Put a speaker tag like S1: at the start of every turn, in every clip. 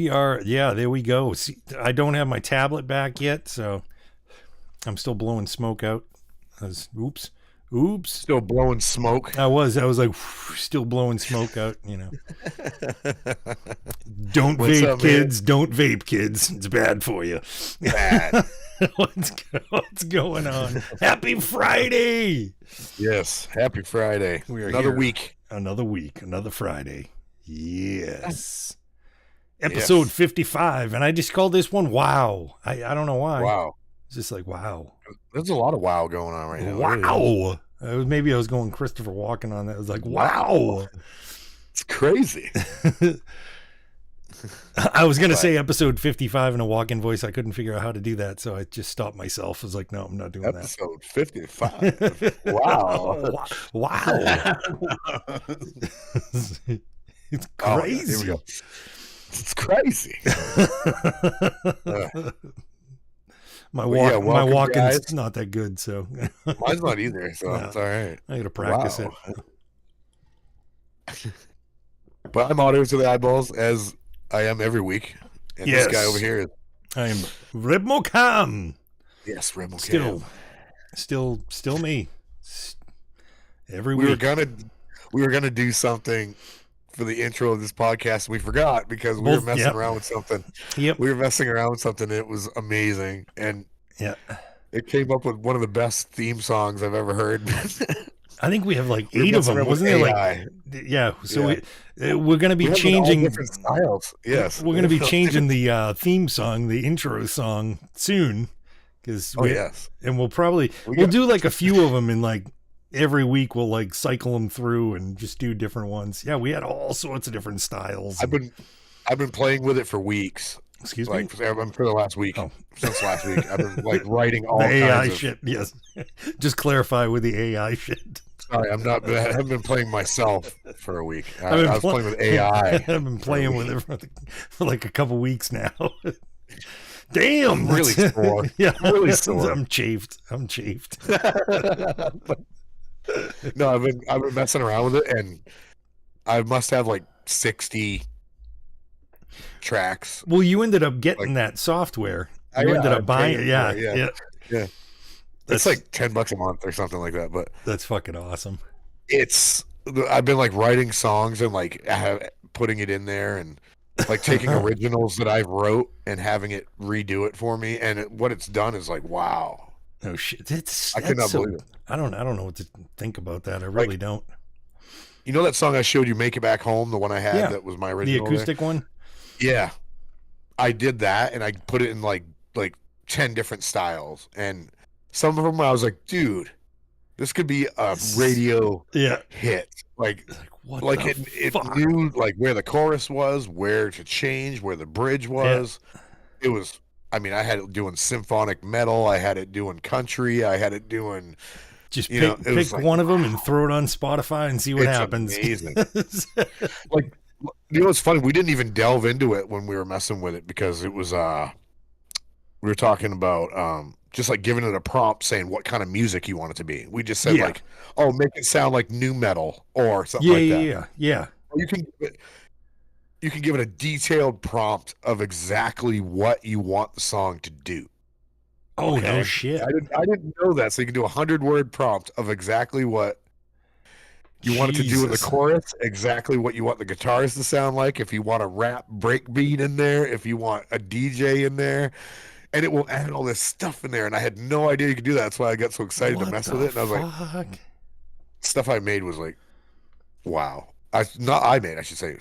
S1: We are, yeah, there we go. See, I don't have my tablet back yet, so I'm still blowing smoke out. Oops.
S2: Still blowing smoke.
S1: I was like still blowing smoke out, Don't
S2: What's
S1: vape,
S2: up,
S1: kids. Don't vape, kids. It's bad for you.
S2: Bad.
S1: What's going on? Happy Friday.
S2: Yes. Happy Friday.
S1: We are
S2: Another
S1: here.
S2: week.
S1: Another Friday. Yes. Episode 55. And I just called this one Wow. I don't know why.
S2: Wow.
S1: It's just like, wow.
S2: There's a lot of wow going on right now.
S1: Wow. Maybe I was going Christopher Walken on that. I was like, wow.
S2: It's crazy.
S1: I was going to say episode 55 in a walk-in voice. I couldn't figure out how to do that, so I just stopped myself. I was like, no, I'm not doing
S2: episode 55. Wow.
S1: Wow. It's crazy.
S2: Oh, yeah, here we go. It's crazy.
S1: My walk-in's not that good, so.
S2: Mine's not either, so it's all right.
S1: I got to practice it.
S2: But I'm audio to the eyeballs as I am every week. And this guy over here is...
S1: I am Ribmocam.
S2: Yes, Ribmocam.
S1: Still me. Every week.
S2: We were gonna do something for the intro of this podcast. We forgot because we were messing around with something.
S1: Yep.
S2: We were messing around with something. It was amazing. And it came up with one of the best theme songs I've ever heard.
S1: I think we have like 8 of them, wasn't there? Like, So we're going to be changing
S2: different styles. Yes,
S1: we're going to be changing the theme song, the intro song soon, because and we'll do like a few of them, and like every week we'll like cycle them through and just do different ones. Yeah, we had all sorts of different styles.
S2: I've been playing with it for weeks.
S1: Excuse me?
S2: For the last week. Since last week. I've been like writing all
S1: the AI
S2: kinds of
S1: shit. Yes. Just clarify with the AI shit.
S2: Sorry, I haven't been playing myself for a week. I was playing with AI.
S1: I've been playing with it for like a couple weeks now. Damn.
S2: I'm really sore.
S1: Yeah.
S2: I'm really sore.
S1: I'm chafed.
S2: No, I've been messing around with it, and I must have like 60 tracks.
S1: Well, you ended up getting that software. You ended up buying it. Yeah.
S2: It's like $10 a month or something like that. But
S1: that's fucking awesome.
S2: I've been like writing songs and like putting it in there and like taking originals that I wrote and having it redo it for me. And what it's done is like, wow.
S1: Oh shit!
S2: I cannot believe it.
S1: I don't know what to think about that. I really don't.
S2: You know that song I showed you, "Make It Back Home," the one I had that was my original,
S1: the acoustic one.
S2: Yeah, I did that, and I put it in like 10 different styles, and some of them I was like, dude, this could be a radio hit. Like it knew like where the chorus was, where to change, where the bridge was. It was. I mean, I had it doing symphonic metal. I had it doing country. I had it doing.
S1: Just pick one of them and throw it on Spotify and see what happens.
S2: Amazing. Like, you know, it's funny. We didn't even delve into it when we were messing with it because it was. We were talking about just like giving it a prompt, saying what kind of music you want it to be. We just said like, oh, make it sound like new metal or something like that.
S1: Yeah.
S2: You can give it a detailed prompt of exactly what you want the song to do.
S1: Oh, no shit.
S2: I didn't know that. So you can do a 100-word prompt of exactly what you want it to do in the chorus, exactly what you want the guitars to sound like, if you want a rap breakbeat in there, if you want a DJ in there, and it will add all this stuff in there. And I had no idea you could do that. That's why I got so excited to mess with it. And I was like, stuff I made was like, wow. I should say.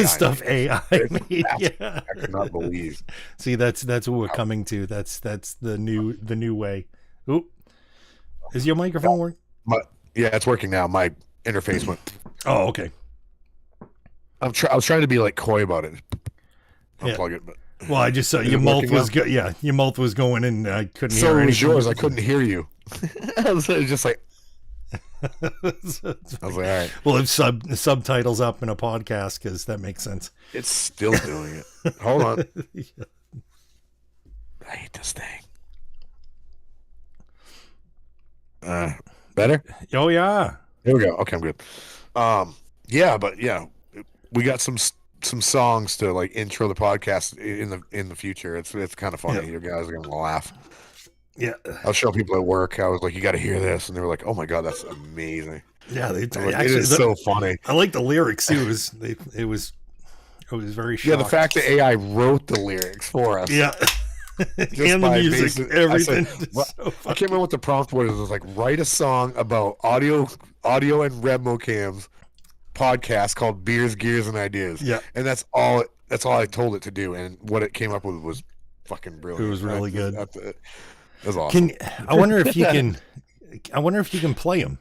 S1: Stuff AI made. Yeah.
S2: I could not believe.
S1: See, that's what we're coming to. That's the new way. Oop. Is your microphone working?
S2: Yeah, it's working now. My interface went.
S1: Oh, okay.
S2: I was trying to be like coy about it. Unplug it, but
S1: well, I just saw your mouth was your mouth was going and I couldn't hear anything.
S2: So was yours. I couldn't hear you. I was just like. I was like, all right.
S1: Well, if subtitles up in a podcast, because that makes sense.
S2: It's still doing it. Hold on. I hate this thing. Better?
S1: Oh yeah.
S2: Here we go. Okay, I'm good. We got some some songs to like intro the podcast in the future. It's kind of funny. You guys are gonna laugh.
S1: Yeah,
S2: I'll show people at work. I was like, "You got to hear this," and they were like, "Oh my god, that's amazing."
S1: Yeah,
S2: it is so funny.
S1: I like the lyrics too. It was very shocked.
S2: Yeah, the fact that AI wrote the lyrics for us.
S1: Yeah. And the music, everything.
S2: I can't remember what the prompt was. It was like, write a song about audio and Rebmo cams podcast called Beers, Gears, and Ideas.
S1: Yeah.
S2: And that's all I told it to do. And what it came up with was fucking brilliant.
S1: It was really good.
S2: It was awesome.
S1: I wonder if you can play them.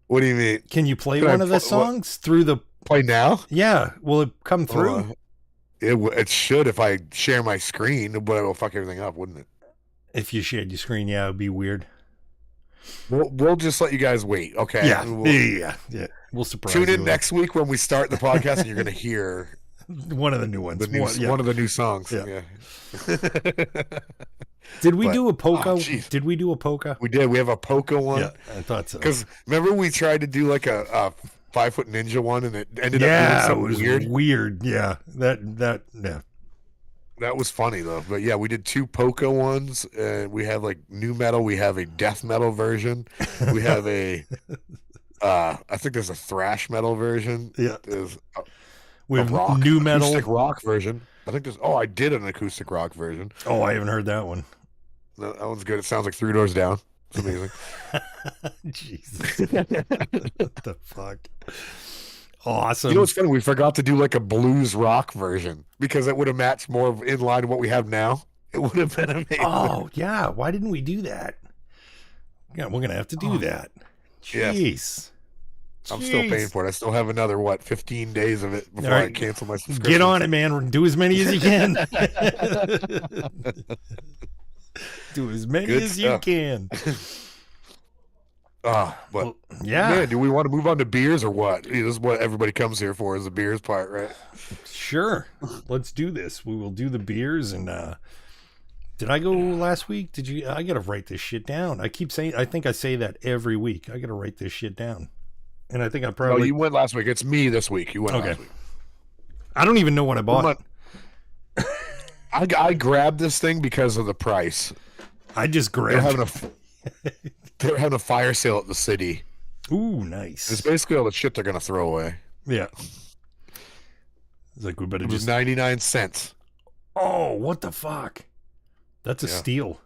S2: What do you mean?
S1: Can you play one of the songs through the
S2: play now?
S1: Yeah. Will it come through?
S2: It should if I share my screen, but it'll fuck everything up, wouldn't it?
S1: If you shared your screen, yeah, it'd be weird.
S2: We'll just let you guys wait, okay?
S1: Yeah. We'll surprise you.
S2: Tune in next week when we start the podcast, and you're going to hear
S1: one of the new ones.
S2: One of the new songs. Yeah.
S1: Did we do a polka? Did we do a polka?
S2: We did. We have a polka one.
S1: Yeah, I thought so.
S2: Because remember we tried to do like a 5-foot ninja one, and it ended up being something
S1: weird. Yeah, that
S2: was funny though. But yeah, we did 2 polka ones. We have like new metal. We have a death metal version. We have a I think there's a thrash metal version.
S1: Yeah,
S2: there's
S1: we have new metal
S2: acoustic rock version. I think there's. Oh, I did an acoustic rock version.
S1: Oh, I haven't heard that one.
S2: That one's good. It sounds like 3 Doors Down. It's amazing.
S1: Jesus. What the fuck? Awesome.
S2: You know what's funny? We forgot to do like a blues rock version because it would have matched more in line with what we have now. It would have been amazing.
S1: Oh, yeah. Why didn't we do that? Yeah, we're going to have to do that. Jeez.
S2: Yes. I'm still paying for it. I still have another, 15 days of it before I cancel my subscription.
S1: Get on it, man. Do as many as you can. Do as many as you can.
S2: But man, do we want to move on to beers or what? This is what everybody comes here for, is the beers part, right?
S1: Sure. Let's do this. We will do the beers. And did I go last week? Did you? I got to write this shit down. I think I say that every week. I got to write this shit down. And I think I probably...
S2: No, you went last week. It's me this week. You went last week.
S1: I don't even know what I bought.
S2: I grabbed this thing because of the price.
S1: I just grabbed
S2: They're having a fire sale at the city.
S1: Ooh, nice.
S2: It's basically all the shit they're going to throw away.
S1: Yeah. It's like we better just...
S2: 99 cents.
S1: Oh, what the fuck? That's a steal.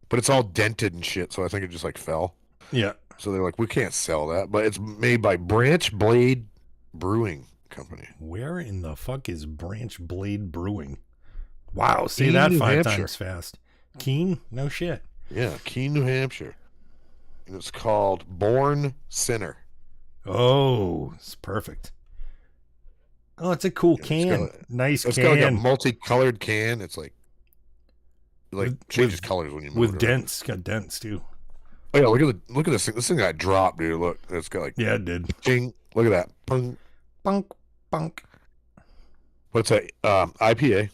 S2: But it's all dented and shit, so I think it just like fell.
S1: Yeah.
S2: So they're like, we can't sell that. But it's made by Branch Blade Brewing Company.
S1: Where in the fuck is Branch Blade Brewing? Wow, say that New 5 Hampshire. Times fast. Keene? No shit.
S2: Yeah, Keene, New Hampshire. And it's called Born Sinner.
S1: Oh, it's perfect. Oh, it's a cool can. Nice
S2: it's
S1: can.
S2: It's got like a multicolored can. It's like changes colors when you move
S1: with dents. It's got dents too.
S2: Oh yeah, look at this thing. This thing got dropped, dude. Look, it's got like
S1: it did.
S2: Ding. Look at that. Punk.
S1: Bunk. Bunk.
S2: What's that? IPA.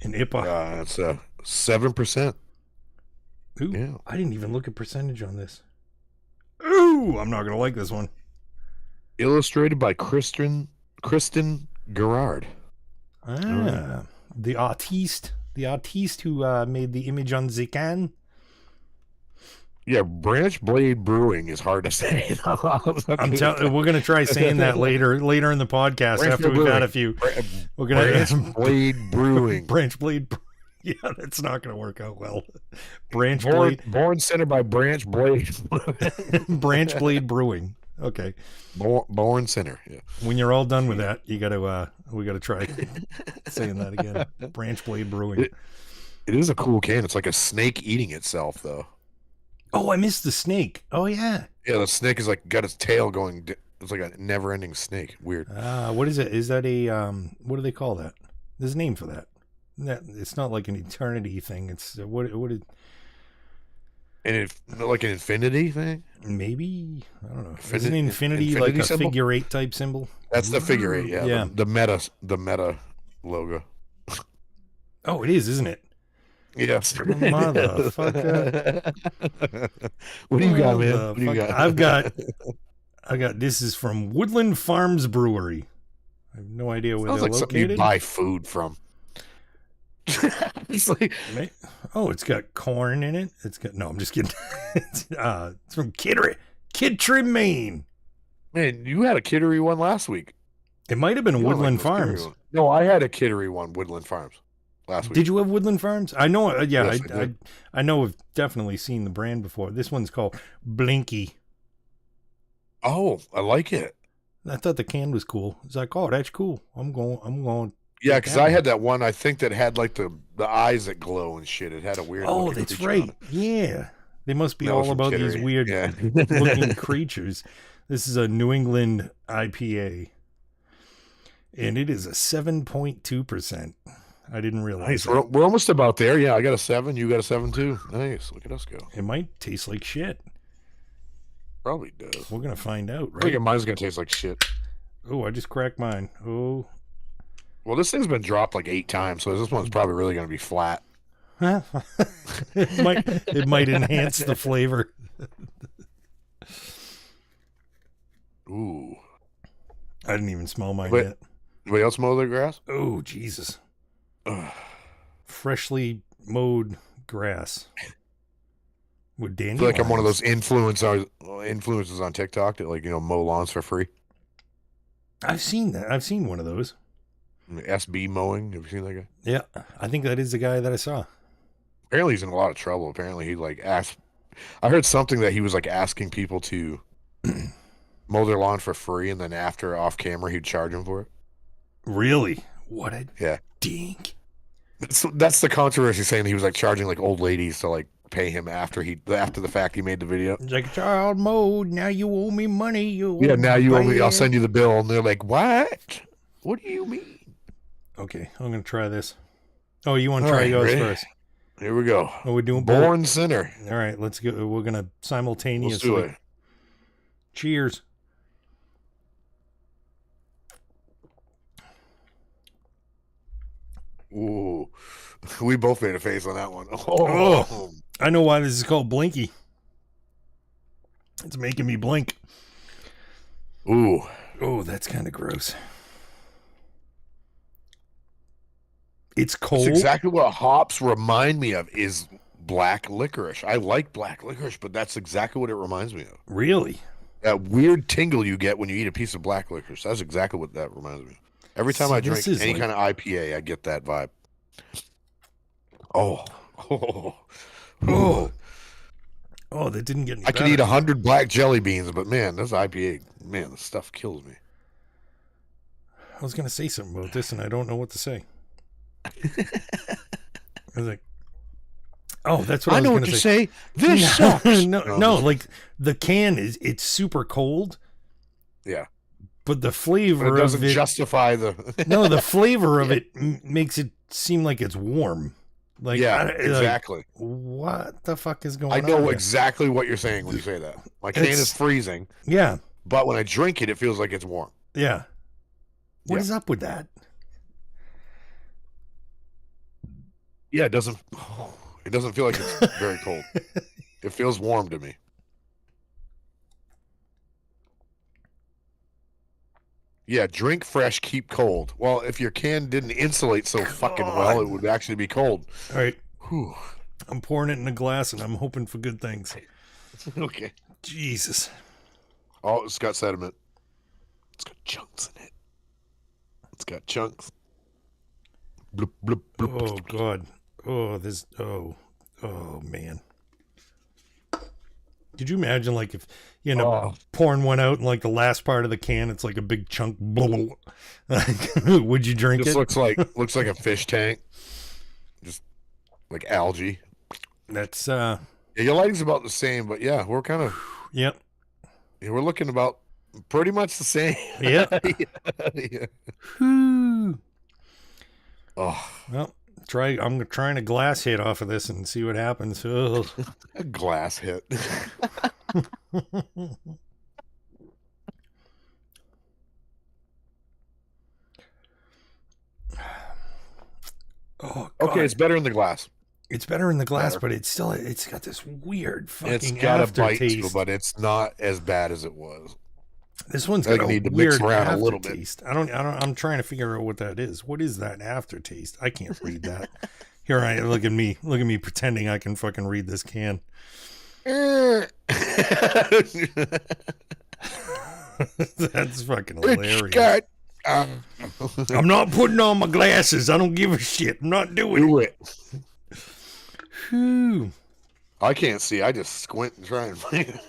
S1: An IPA.
S2: It's 7%.
S1: Ooh, yeah. I didn't even look at percentage on this. Ooh, I'm not gonna like this one.
S2: Illustrated by Kristen Gerard.
S1: The artiste who made the image on the can.
S2: Yeah, Branch Blade Brewing is hard to say.
S1: I'm telling. We're gonna try saying that later in the podcast
S2: Branch
S1: after we've had a few.
S2: We're gonna Branch Blade Brewing.
S1: Branch Blade. Yeah, that's not gonna work out well.
S2: Born Center by Branch Blade.
S1: Branch Blade Brewing. Okay.
S2: Born Center. Yeah.
S1: When you're all done with that, we gotta try saying that again. Branch Blade Brewing.
S2: It is a cool can. It's like a snake eating itself, though.
S1: Oh, I missed the snake. Oh yeah.
S2: Yeah, the snake is like got its tail going. It's like a never-ending snake. Weird.
S1: What is it? Is that a what do they call that? There's a name for that. It's not like an eternity thing. It's what is?
S2: Like an infinity thing?
S1: Maybe, I don't know. Is an infinity like a symbol? Figure 8 type symbol?
S2: That's the figure 8. Yeah.
S1: Yeah.
S2: The meta logo.
S1: Oh, it is, isn't it?
S2: Yes.
S1: Motherfucker.
S2: What do you got, man? What do you got?
S1: I got. This is from Woodland Farms Brewery. I have no idea where
S2: Sounds
S1: they're
S2: like something you
S1: located.
S2: buy food from.
S1: It's like, it's got corn in it. No, I'm just kidding. It's from Kittry, Maine.
S2: Man, you had a Kittery one last week.
S1: It might have been Woodland Farms.
S2: No, I had a Kittery one, Woodland Farms, last week.
S1: Did you have Woodland Farms? I know. Yeah, yes, I know. I've definitely seen the brand before. This one's called Blinky.
S2: Oh, I like it.
S1: I thought the can was cool. It's like, oh, that's cool. I'm going.
S2: Yeah, because I had that one. I think that had like the eyes that glow and shit. It had a weird.
S1: Oh, that's right. Yeah, they must be all about these weird looking creatures. This is a New England IPA. And it is a 7.2%. I didn't realize.
S2: Nice. We're almost about there. Yeah, I got a 7. You got a 7 too. Nice. Look at us go.
S1: It might taste like shit.
S2: Probably does.
S1: We're gonna find out, right?
S2: I think mine's gonna taste like shit.
S1: Oh, I just cracked mine. Oh.
S2: Well, this thing's been dropped like 8 times, so this one's probably really gonna be flat.
S1: It might enhance the flavor.
S2: Ooh.
S1: I didn't even smell mine yet.
S2: Anybody else mow their grass?
S1: Oh, Jesus. Freshly mowed grass. With dandelions.
S2: I feel like I'm one of those influencers on TikTok that, like, mow lawns for free.
S1: I've seen that. I've seen one of those.
S2: SB mowing. Have you seen that guy?
S1: Yeah. I think that is the guy that I saw.
S2: Apparently he's in a lot of trouble. Apparently he asked. I heard something that he was like asking people to mow their lawn for free, and then after off camera he'd charge them for it.
S1: Really? What a dink.
S2: That's the controversy, saying he was like charging like old ladies to like pay him after the fact he made the video.
S1: It's like, child mode, now you owe me money.
S2: Now you owe me. I'll send you the bill. And they're like, what? What do you mean?
S1: Okay, I'm gonna try this. Oh, you want to try yours first?
S2: Here we go.
S1: Oh, we're doing
S2: Born Sinner.
S1: All right, let's go. We're gonna simultaneously. Let's do it. Cheers.
S2: Ooh, we both made a face on that one.
S1: Oh, I know why this is called Blinky. It's making me blink.
S2: Ooh.
S1: Oh, that's kind of gross. It's cold.
S2: That's exactly what hops remind me of is black licorice. I like black licorice, but that's exactly what it reminds me of.
S1: Really?
S2: That weird tingle you get when you eat a piece of black licorice. That's exactly what that reminds me of. Every time I drink any kind of IPA, I get that vibe. Oh,
S1: that didn't get any
S2: I could eat 100 black jelly beans, but man, this IPA, this stuff kills me.
S1: I was going to say something about this, and I don't know what to say. I was like, that's what I was going to
S2: say. This sucks.
S1: No, like the can it's super cold.
S2: Yeah.
S1: But the flavor
S2: doesn't
S1: of it
S2: justify the
S1: the flavor of it makes it seem like it's warm. Like,
S2: exactly.
S1: Like, what the fuck is going on?
S2: I know exactly what you're saying when you say that. My can is freezing.
S1: Yeah.
S2: But when I drink it feels like it's warm.
S1: Yeah. What is up with that?
S2: Yeah, it doesn't feel like it's very cold. It feels warm to me. Yeah, drink fresh, keep cold. Well, if your can didn't insulate so fucking well, it would actually be cold.
S1: All right. Whew. I'm pouring it in a glass, and I'm hoping for good things.
S2: Okay.
S1: Jesus.
S2: Oh, it's got sediment. It's got chunks in it. It's got chunks. Bloop, bloop, bloop.
S1: Oh, God. Oh, oh, man. Could you imagine, like, if you end up pouring one out and, like, the last part of the can, it's like a big chunk. Would you drink it?
S2: Looks like a fish tank. Just like algae.
S1: That's
S2: yeah, your lighting's about the same, but yeah, we're kind of
S1: yeah,
S2: we're looking about pretty much the same.
S1: Yeah.
S2: Yeah.
S1: Oh. Well, I'm trying a glass hit off of this and see what happens. Oh.
S2: A glass hit.
S1: Oh,
S2: okay, it's better in the glass.
S1: It's better in the glass, but it's got this weird fucking
S2: It's got
S1: aftertaste.
S2: a bite to it, but it's not as bad as it was.
S1: This one's got a weird aftertaste. I'm trying to figure out what that is. What is that aftertaste? I can't read that. Here I am. Look at me pretending I can fucking read this can. That's fucking hilarious. I'm not putting on my glasses. I don't give a shit. I'm not doing it. Whew.
S2: I can't see. I just squint and try and find it.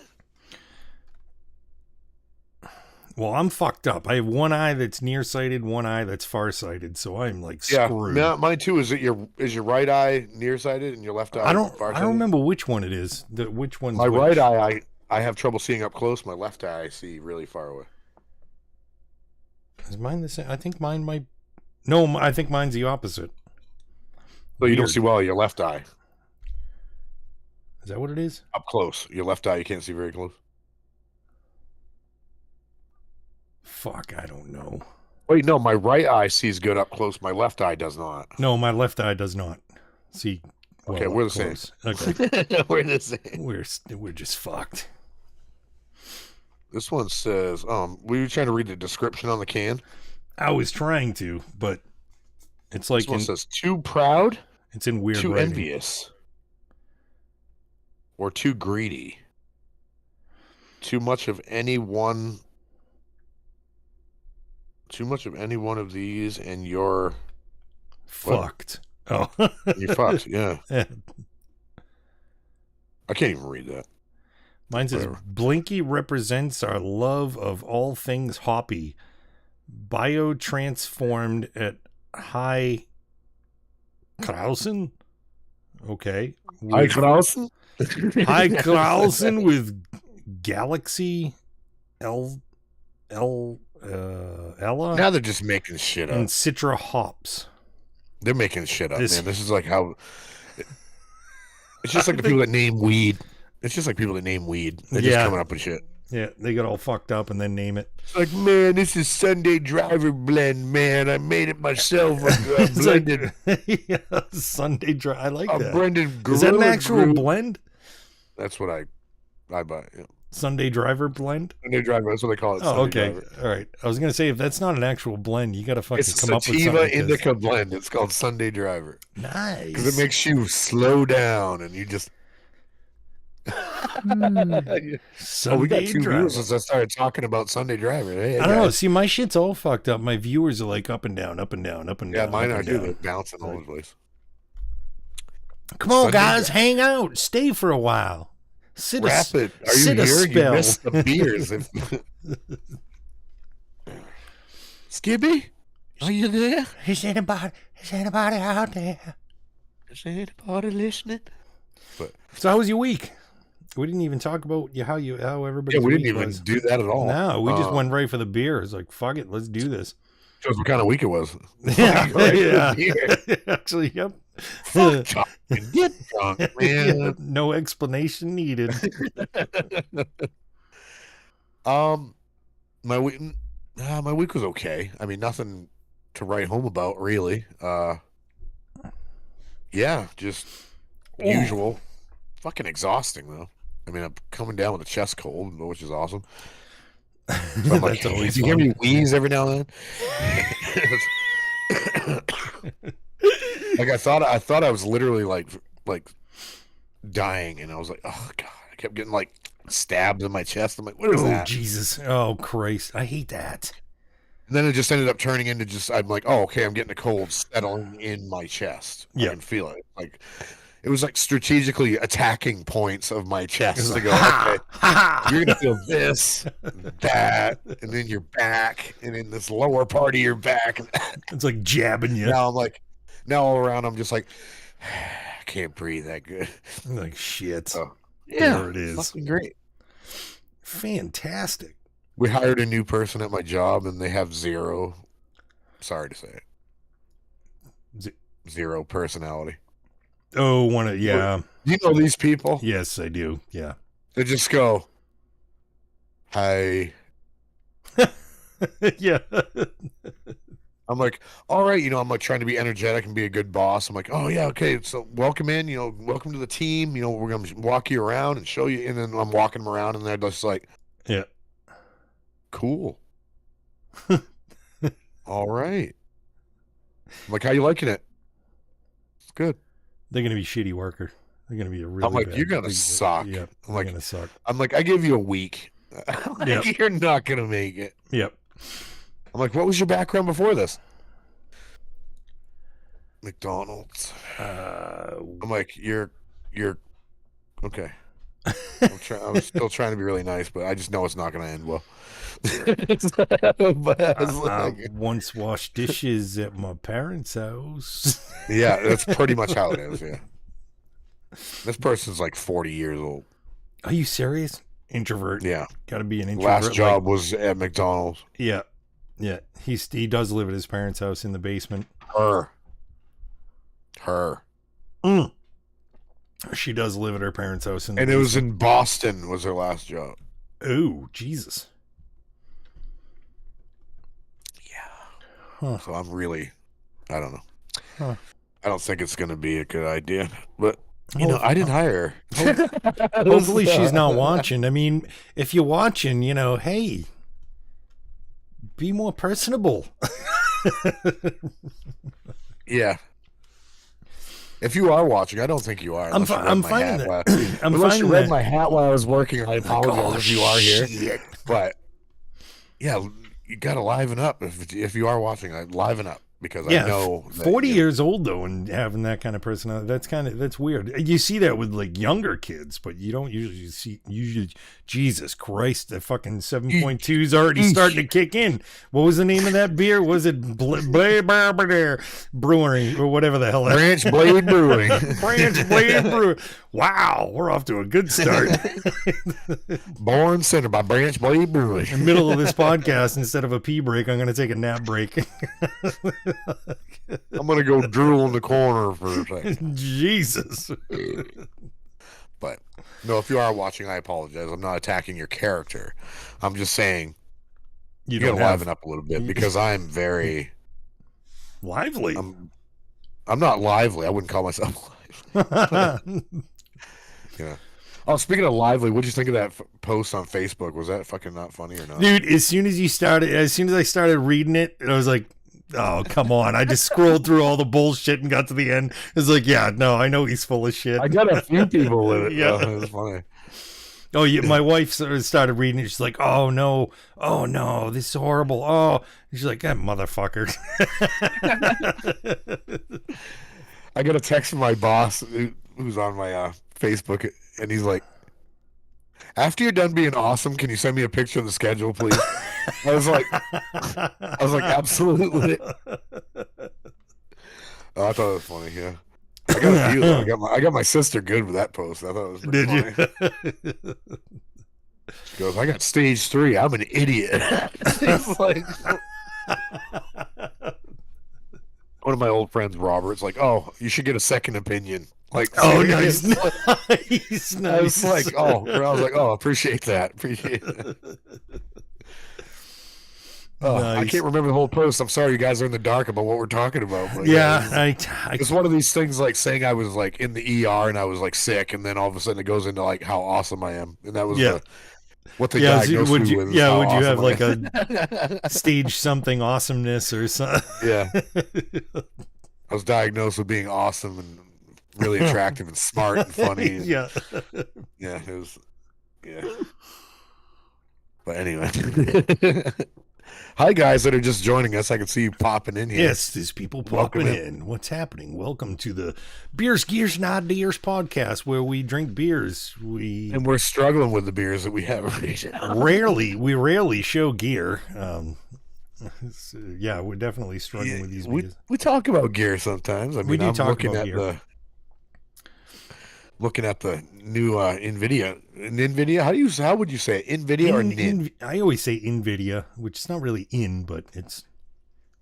S1: Well, I'm fucked up. I have one eye that's nearsighted, one eye that's farsighted, so I'm like screwed.
S2: Yeah, mine too. Is your right eye nearsighted and your left eye farsighted? I don't
S1: remember which one it is. Which one's
S2: my right eye? I have trouble seeing up close. My left eye I see really far away.
S1: Is mine the same? I think mine might. No, I think mine's the opposite.
S2: So you don't see well your left eye.
S1: Is that what it is?
S2: Up close, your left eye you can't see very close.
S1: Fuck, I don't know.
S2: Wait, no, my right eye sees good up close. My left eye does not.
S1: No, my left eye does not see. Well,
S2: okay, we're the same.
S1: Okay,
S2: we're the same.
S1: We're just fucked.
S2: This one says, were you trying to read the description on the can?
S1: I was trying to, but it's like
S2: this one says too proud.
S1: It's in weird
S2: too
S1: writing.
S2: Envious. Or too greedy. Too much of any one of these and you're
S1: fucked.
S2: What? Oh. You're fucked, yeah. I can't even read that.
S1: Mine says, Blinky represents our love of all things hoppy, biotransformed at High Krausen. Okay.
S2: High Krausen?
S1: High Krausen with Galaxy Ella.
S2: Now they're just making shit up.
S1: And Citra hops.
S2: They're making shit up, man. This is like how. It's just like the people that name weed. It's just like people that name weed. They're just coming up with shit.
S1: Yeah, they get all fucked up and then name it.
S2: It's like, man, this is Sunday Driver blend, man. I made it myself. I blended.
S1: Yeah, Sunday Driver. I like that.
S2: Blended.
S1: Is that an actual blend?
S2: That's what I buy. Yeah.
S1: Sunday Driver blend?
S2: Sunday Driver, that's what they call it.
S1: Oh, okay. Driver. All right. I was going to say, if that's not an actual blend, you got to fucking come up with something.
S2: It's a sativa indica blend. It's called Sunday Driver.
S1: Nice.
S2: Because it makes you slow down and you just... we got 2 viewers since I started talking about Sunday Driver. Hey,
S1: I don't know. See, my shit's all fucked up. My viewers are like up and down, up and down, up and down.
S2: Yeah, mine are too. They're bouncing all over the place.
S1: Come on, guys. Hang out. Stay for a while. Sit
S2: Rapid. Are you here? You missed the beers. Skibby, are you there?
S1: Is anybody out there?
S2: Is anybody listening?
S1: So how was your week? We didn't even talk about how everybody.
S2: Yeah, we didn't even do that at all.
S1: No, we just went right for the beer. It's like, fuck it, let's do this.
S2: Shows what kind of week it was.
S1: Yeah, yeah. Actually, yep.
S2: Fuck talking. Get drunk, man.
S1: Yeah, no explanation needed.
S2: My week was okay. I mean, nothing to write home about, really. Yeah, just usual. Fucking exhausting, though. I mean, I'm coming down with a chest cold, which is awesome. So I'm like,
S1: That's always
S2: you hear me wheeze every now and then? Like I thought I was literally like dying, and I was like, oh god, I kept getting like stabbed in my chest. I'm like, what is that?
S1: Oh Jesus, oh Christ, I hate that.
S2: And then it just ended up turning into I'm like, oh okay, I'm getting a cold settling in my chest. Yeah, I can feel it. Like it was like strategically attacking points of my chest to go, okay, you're gonna feel this, that, and then your back, and in this lower part of your back.
S1: It's like jabbing you.
S2: Now I'm like. Now all around, I'm just like, I can't breathe that good.
S1: I'm like, shit.
S2: So, yeah,
S1: there it is.
S2: Fucking great.
S1: Fantastic.
S2: We hired a new person at my job, and they have zero, sorry to say it, zero personality.
S1: Oh, yeah.
S2: You know these people?
S1: Yes, I do. Yeah.
S2: They just go, hi.
S1: Yeah.
S2: I'm like, all right, I'm like trying to be energetic and be a good boss. I'm like, oh yeah, okay, so welcome in, welcome to the team. We're gonna walk you around and show you, and then I'm walking them around, and they're just like,
S1: yeah,
S2: cool. All right. I'm like, how you liking it? It's good.
S1: They're gonna be shitty worker. They're gonna be a really.
S2: I'm like,
S1: bad,
S2: you're gonna suck.
S1: Yeah,
S2: I'm like,
S1: gonna suck.
S2: I'm like, I give you a week. Like, yep. You're not gonna make it.
S1: Yep.
S2: I'm like, what was your background before this? McDonald's. I'm like, you're okay. I'm still trying to be really nice, but I just know it's not going to end well.
S1: I once washed dishes at my parents' house.
S2: Yeah, that's pretty much how it is. Yeah, this person's like 40 years old.
S1: Are you serious? Introvert.
S2: Yeah,
S1: got to be an introvert.
S2: Last job was at McDonald's.
S1: Yeah, yeah. He does live at his parents' house in the basement.
S2: Her.
S1: She does live at her parents' house in the
S2: and
S1: basement.
S2: It was in Boston. Was her last job?
S1: Oh, Jesus.
S2: Yeah. Huh. So I'm really, I don't know.
S1: Huh.
S2: I don't think it's going to be a good idea, but you know, I didn't hire
S1: her. Hopefully she's not watching. I mean, if you're watching, you know, hey, be more personable.
S2: Yeah. If you are watching, I don't think you are.
S1: I'm finding that.
S2: Unless you read my hat while I was working, I apologize if you are here. But yeah, you got to liven up. If you are watching, liven up because I know
S1: 40 years old though, and having that kind of personality, that's weird. You see that with like younger kids, but you don't usually see. Jesus Christ, the fucking 7.2 is already starting to kick in. What was the name of that beer? Was it Brewery or whatever the hell?
S2: Branch Blade Brewing.
S1: Branch Blade Brewing. Wow, we're off to a good start.
S2: Born Center by Branch Blade Brewing.
S1: In the middle of this podcast, instead of a pee break, I'm going to take a nap break.
S2: I'm going to go drool in the corner for a second.
S1: Jesus.
S2: But no, if you are watching, I apologize. I'm not attacking your character. I'm just saying you got to liven up a little bit because I'm very
S1: lively.
S2: I'm not lively. I wouldn't call myself lively. Yeah. Oh, speaking of lively, what'd you think of that post on Facebook? Was that fucking not funny or not?
S1: Dude, as soon as I started reading it, I was like, oh, come on. I just scrolled through all the bullshit and got to the end. It's like, yeah, no, I know he's full of shit.
S2: I got a few people with it.
S1: Yeah.
S2: It was funny.
S1: Oh, yeah, my wife started reading it. She's like, oh, no, this is horrible. Oh, and she's like, that motherfucker.
S2: I got a text from my boss who's on my Facebook, and he's like, after you're done being awesome, can you send me a picture of the schedule, please? I was like, absolutely. Oh, I thought it was funny. Yeah, I got a few. I got my sister good with that post. I thought it was pretty funny. She goes, I got stage 3. I'm an idiot. It's like, one of my old friends, Robert's like, oh, you should get a second opinion. Like,
S1: oh, nice. Nice.
S2: I was like, oh, appreciate that. Oh, nice. I can't remember the whole post. I'm sorry, you guys are in the dark about what we're talking about. But
S1: yeah,
S2: it's one of these things like saying I was like in the ER and I was like sick, and then all of a sudden it goes into like how awesome I am, and that was what the diagnosis
S1: would you
S2: was.
S1: Yeah, would you have like a stage something awesomeness or something?
S2: Yeah, I was diagnosed with being awesome and really attractive and smart and funny. And,
S1: yeah,
S2: it was. Yeah, but anyway. Hi, guys that are just joining us. I can see you popping in here.
S1: Yes, there's people popping in. What's happening? Welcome to the Beers, Gears, and Ideers podcast, where we drink beers.
S2: And we're struggling with the beers that we have.
S1: We rarely show gear. Yeah, we're definitely struggling with these beers.
S2: We talk about gear sometimes. I mean, I'm looking at the new NVIDIA. How would you say it? NVIDIA or NIN?
S1: I always say NVIDIA, which is not really but it's.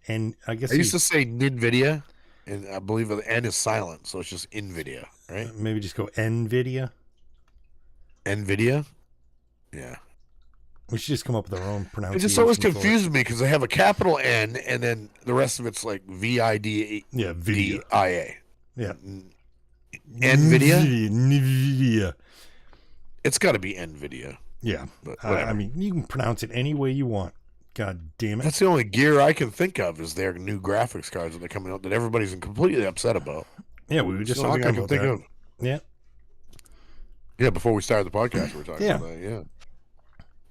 S1: And I guess
S2: I used to say NVIDIA, and I believe the N is silent, so it's just NVIDIA, right?
S1: Maybe just go NVIDIA.
S2: NVIDIA? Yeah.
S1: We should just come up with our own pronunciation.
S2: It just always confuses me because they have a capital N, and then the rest of it's like VIDIA.
S1: Yeah, video.
S2: DIA.
S1: Yeah.
S2: NVIDIA?
S1: NVIDIA.
S2: It's got to be NVIDIA.
S1: Yeah. I mean, you can pronounce it any way you want. God damn it.
S2: That's the only gear I can think of is their new graphics cards that are coming out that everybody's completely upset about.
S1: Yeah, we were just talking about that. Yeah.
S2: Yeah, before we started the podcast, we were talking about that. Yeah.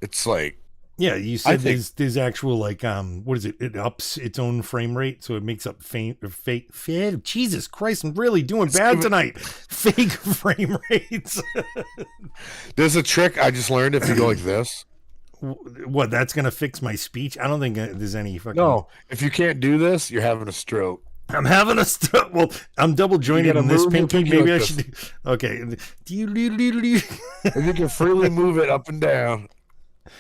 S2: It's like...
S1: Yeah, you said there's actual, like, what is it? It ups its own frame rate, so it makes up fake... Jesus Christ, I'm really doing bad tonight. Fake frame rates.
S2: There's a trick I just learned if you go like this.
S1: What, that's going to fix my speech? I don't think there's any fucking...
S2: No, if you can't do this, you're having a stroke.
S1: I'm having a stroke. Well, I'm double jointed in this pinky. Maybe I should... Okay.
S2: If you can freely move it up and down...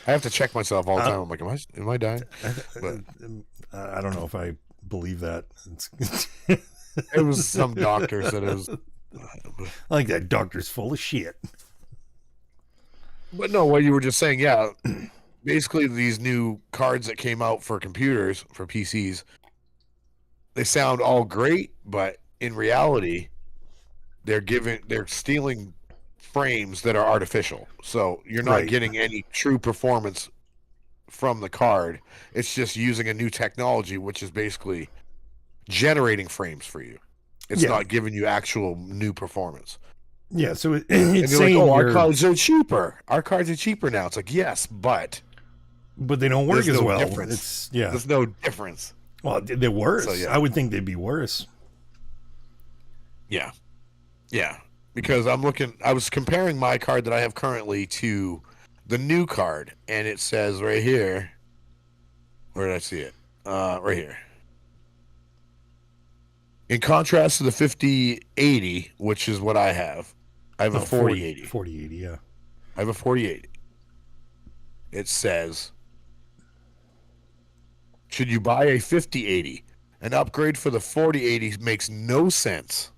S2: I have to check myself all the time. I'm like, am I dying? But,
S1: I don't know if I believe that.
S2: It was some doctor said it was.
S1: I think that doctor's full of shit.
S2: But no, what you were just saying, yeah. Basically, these new cards that came out for computers, for PCs, they sound all great, but in reality, they're stealing frames that are artificial, so you're not getting any true performance from the card. It's just using a new technology, which is basically generating frames for you. It's not giving you actual new performance.
S1: Yeah, so it's saying
S2: like, our cards are cheaper. Our cards are cheaper now. It's like, yes, but
S1: they don't work as well.
S2: Difference. There's no difference.
S1: Well, they're worse. So, I would think they'd be worse.
S2: Yeah. Because I was comparing my card that I have currently to the new card, and it says right here, where did I see it? Right here. In contrast to the 5080, which is what I have a 4080.
S1: 4080, yeah.
S2: I have a 4080. It says, should you buy a 5080? An upgrade for the 4080 makes no sense.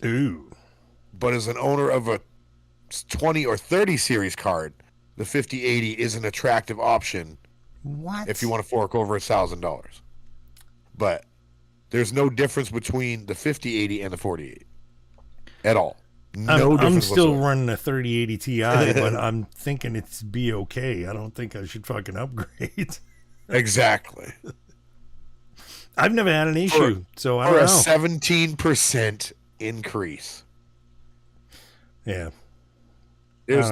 S1: Ooh.
S2: But as an owner of a 20 or 30 series card, the 5080 is an attractive option.
S1: What?
S2: If you want to fork over $1,000. But there's no difference between the 5080 and the 4080 at all. No difference.
S1: I'm still
S2: whatsoever.
S1: running a 3080 Ti, but I'm thinking it's be okay. I don't think I should fucking upgrade.
S2: Exactly.
S1: I've never had an issue, so I don't know.
S2: For a 17% increase.
S1: Yeah.
S2: There's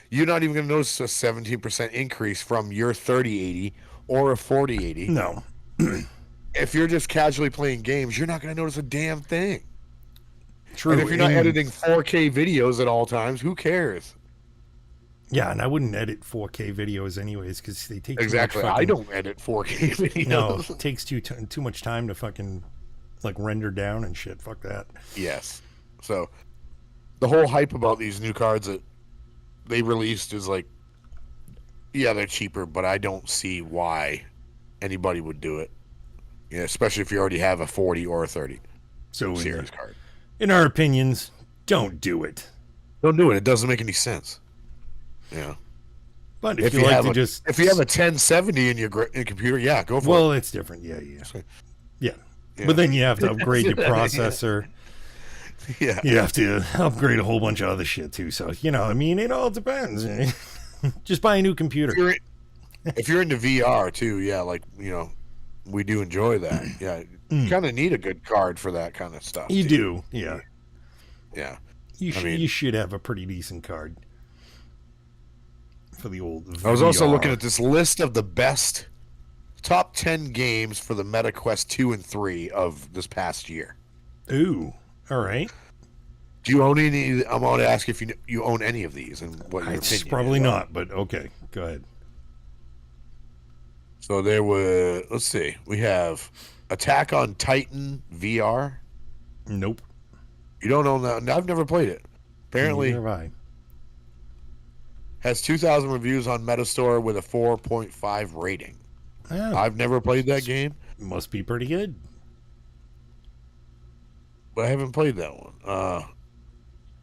S2: you're not even going to notice a 17% increase from your 3080 or a 4080.
S1: No.
S2: If you're just casually playing games, you're not going to notice a damn thing.
S1: True.
S2: And if you're not editing 4K videos at all times, who cares?
S1: Yeah, and I wouldn't edit 4K videos anyways because they take
S2: exactly. I don't edit 4K videos.
S1: No, it takes too much time to fucking like render down and shit. Fuck that.
S2: Yes. So the whole hype about these new cards that they released is like, yeah, they're cheaper, but I don't see why anybody would do it. Yeah, especially if you already have a 40 or a 30 series card.
S1: In our opinions, don't do it.
S2: Don't do it. It doesn't make any sense. Yeah.
S1: But if you like to
S2: if you have a 1070 in your computer, yeah, go for it.
S1: Well, it's different. Yeah. But then you have to upgrade your processor.
S2: Yeah.
S1: You have to upgrade a whole bunch of other shit too. So, I mean, it all depends. Just buy a new computer.
S2: If you're into VR too, yeah, like, we do enjoy that. Yeah. You kind of need a good card for that kind of stuff.
S1: You do. Yeah.
S2: Yeah.
S1: You should have a pretty decent card for the old VR.
S2: I was also looking at this list of the best top 10 games for the MetaQuest 2 and 3 of this past year.
S1: Ooh. All right.
S2: Do you own any? I'm going to ask if you own any of these and what your opinion
S1: probably
S2: is.
S1: not, but okay. Go ahead.
S2: So there were, let's see, we have Attack on Titan VR.
S1: Nope.
S2: You don't own that? I've never played it. Apparently,
S1: neither have I.
S2: Has 2,000 reviews on Metastore with a 4.5 rating.
S1: Oh,
S2: I've never played that game.
S1: Must be pretty good.
S2: But I haven't played that one.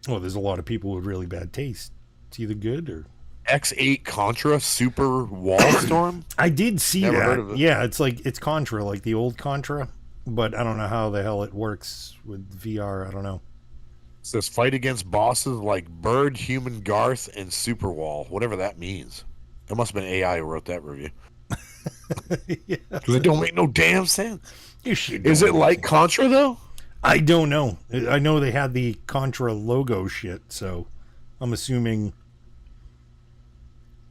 S1: Well, there's a lot of people with really bad taste. It's either good or...
S2: X8 Contra Super Wall Storm?
S1: I did see
S2: Never
S1: that.
S2: heard of it.
S1: Yeah, it's Contra, like the old Contra. But I don't know how the hell it works with VR. I don't know.
S2: It says fight against bosses like Bird, Human Garth, and Superwall. Whatever that means. It must have been AI who wrote that review. Because it don't make no damn sense. Is it like Contra, though?
S1: I don't know. I know they had the Contra logo shit, so I'm assuming...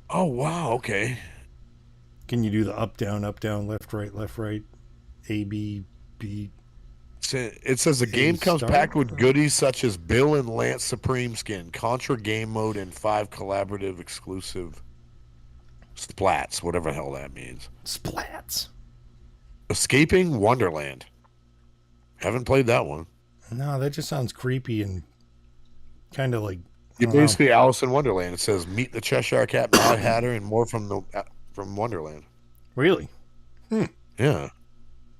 S2: Oh, wow, okay.
S1: Can you do the up, down, left, right, A, B, B?
S2: It says the game comes packed with goodies such as Bill and Lance Supreme skin, Contra game mode, and 5 collaborative exclusive splats, whatever the hell that means.
S1: Splats.
S2: Escaping Wonderland. Haven't played that one.
S1: No, that just sounds creepy and kind of like...
S2: You're basically Alice in Wonderland. It says meet the Cheshire Cat, Mad Hatter, and more from Wonderland.
S1: Really?
S2: Yeah.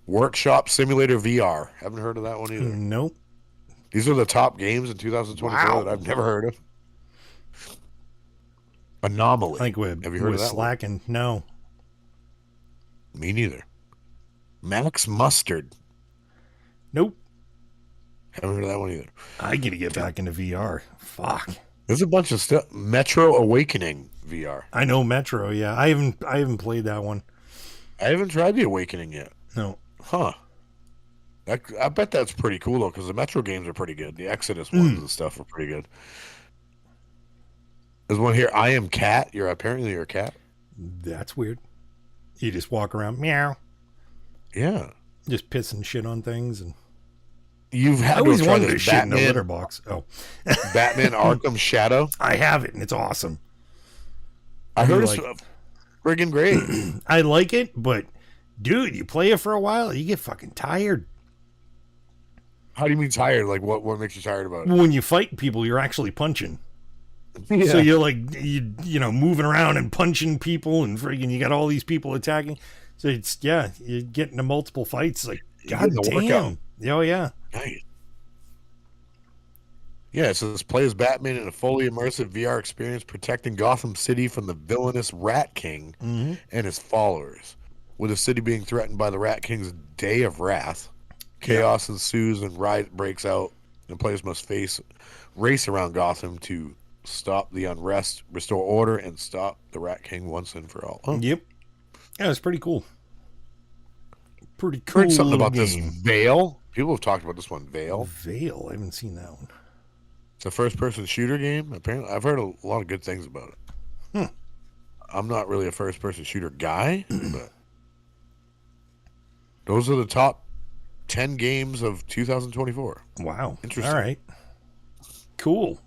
S2: Workshop Simulator VR. Haven't heard of that one either.
S1: Nope.
S2: These are the top games in 2024 that I've never heard of. Anomaly.
S1: I think have you heard of that slacking? One? No.
S2: Me neither. Max Mustard.
S1: Nope.
S2: Haven't heard of that one either.
S1: I gotta get back into VR. Fuck.
S2: There's a bunch of stuff. Metro Awakening VR.
S1: I know Metro. Yeah, I haven't played that one.
S2: I haven't tried the Awakening yet.
S1: No.
S2: Huh. I bet that's pretty cool though, because the Metro games are pretty good. The Exodus ones and stuff are pretty good. There's one here. I am cat. You're a cat.
S1: That's weird. You just walk around, meow.
S2: Yeah.
S1: Just pissing shit on things and.
S2: You've had
S1: I always wanted
S2: to
S1: shit in a litter box. Oh.
S2: Batman Arkham Shadow.
S1: I have it and it's awesome.
S2: I heard it's friggin' great.
S1: I like it, but dude, you play it for a while, you get fucking tired.
S2: How do you mean tired? Like what makes you tired about it?
S1: When you fight people, you're actually punching. Yeah. So you're like you know moving around and punching people and friggin' you got all these people attacking. So it's you get into multiple fights like god damn. Oh yeah.
S2: Nice. Yeah, it says play as Batman in a fully immersive VR experience protecting Gotham City from the villainous Rat King and his followers. With the city being threatened by the Rat King's Day of Wrath, chaos ensues and riot breaks out, and players must race around Gotham to stop the unrest, restore order, and stop the Rat King once and for all.
S1: Yep. Yeah, it's pretty cool. Pretty cool.
S2: Heard something about this Veil. People have talked about this one, Veil.
S1: Veil? I haven't seen that one.
S2: It's a first-person shooter game. Apparently, I've heard a lot of good things about it. I'm not really a first-person shooter guy, but those are the top 10 games of 2024.
S1: Wow.
S2: Interesting.
S1: All right. Cool.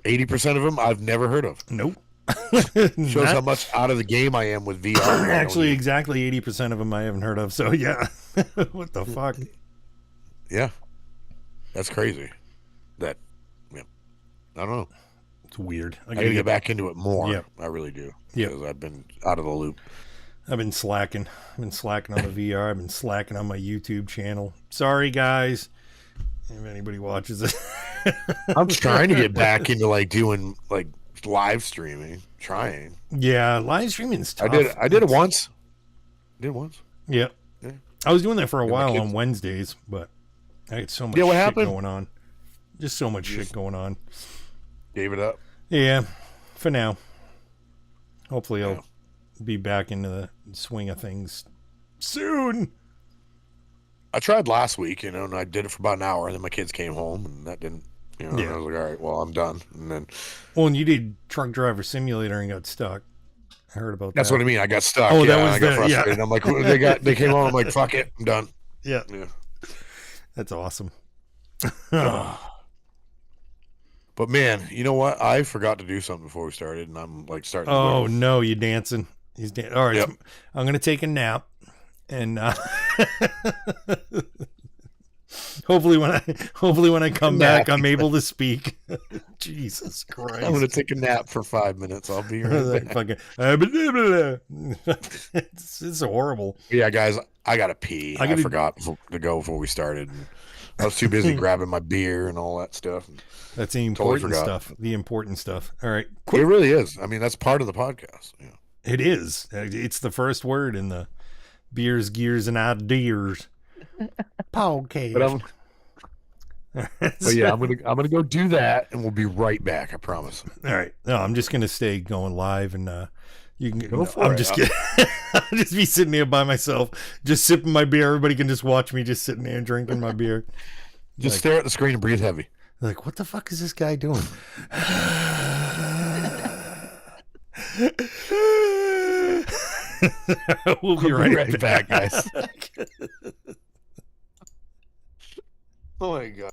S2: 80% of them I've never heard of.
S1: Nope.
S2: Shows how much out of the game I am with VR.
S1: Actually, exactly 80% of them I haven't heard of. So, yeah. What the fuck?
S2: Yeah. That's crazy. I don't know.
S1: It's weird.
S2: I gotta get back into it more.
S1: Yep.
S2: I really do.
S1: Yeah.
S2: Because I've been out of the loop.
S1: I've been slacking. I've been slacking on the VR. I've been slacking on my YouTube channel. Sorry, guys. If anybody watches it.
S2: I'm trying to get back into doing live streaming. Trying.
S1: Yeah, live streaming's tough.
S2: I did it once.
S1: Yeah. I was doing that for a while on Wednesdays, but I had so much shit going on. Just so much shit going on.
S2: Gave it up.
S1: Yeah, for now. Hopefully I'll be back into the swing of things soon.
S2: I tried last week, and I did it for about an hour, and then my kids came home, and that didn't, I was like, all right, well, I'm done. And then,
S1: and you did Truck Driver Simulator and got stuck. I heard about that.
S2: That's what I mean. I got stuck.
S1: Oh, that was
S2: I got frustrated. I'm like, they came home. I'm like, fuck it, I'm done.
S1: Yeah. That's awesome.
S2: But man, you know what? I forgot to do something before we started, and I'm starting.
S1: Oh no, you dancing? He's dancing. All right,
S2: yep.
S1: I'm gonna take a nap, and hopefully when I come back, I'm able to speak. Jesus Christ!
S2: I'm gonna take a nap for 5 minutes. I'll be right back.
S1: It's horrible.
S2: Yeah, guys, I gotta pee. I forgot to go before we started. I was too busy grabbing my beer and all that stuff.
S1: That's the important stuff. The important stuff. All right.
S2: It really is. I mean, that's part of the podcast. Yeah.
S1: It is. It's the first word in the Beers, Gears, and Ideers podcast.
S2: But yeah, I'm gonna go do that, and we'll be right back. I promise.
S1: All right. No, I'm just gonna stay going live, and you can
S2: go for
S1: I'm
S2: it.
S1: just kidding. I'll just be sitting here by myself, just sipping my beer. Everybody can just watch me just sitting there drinking my beer.
S2: Just stare at the screen and breathe heavy.
S1: Like, what the fuck is this guy doing? We'll be right back,
S2: guys. Oh my God.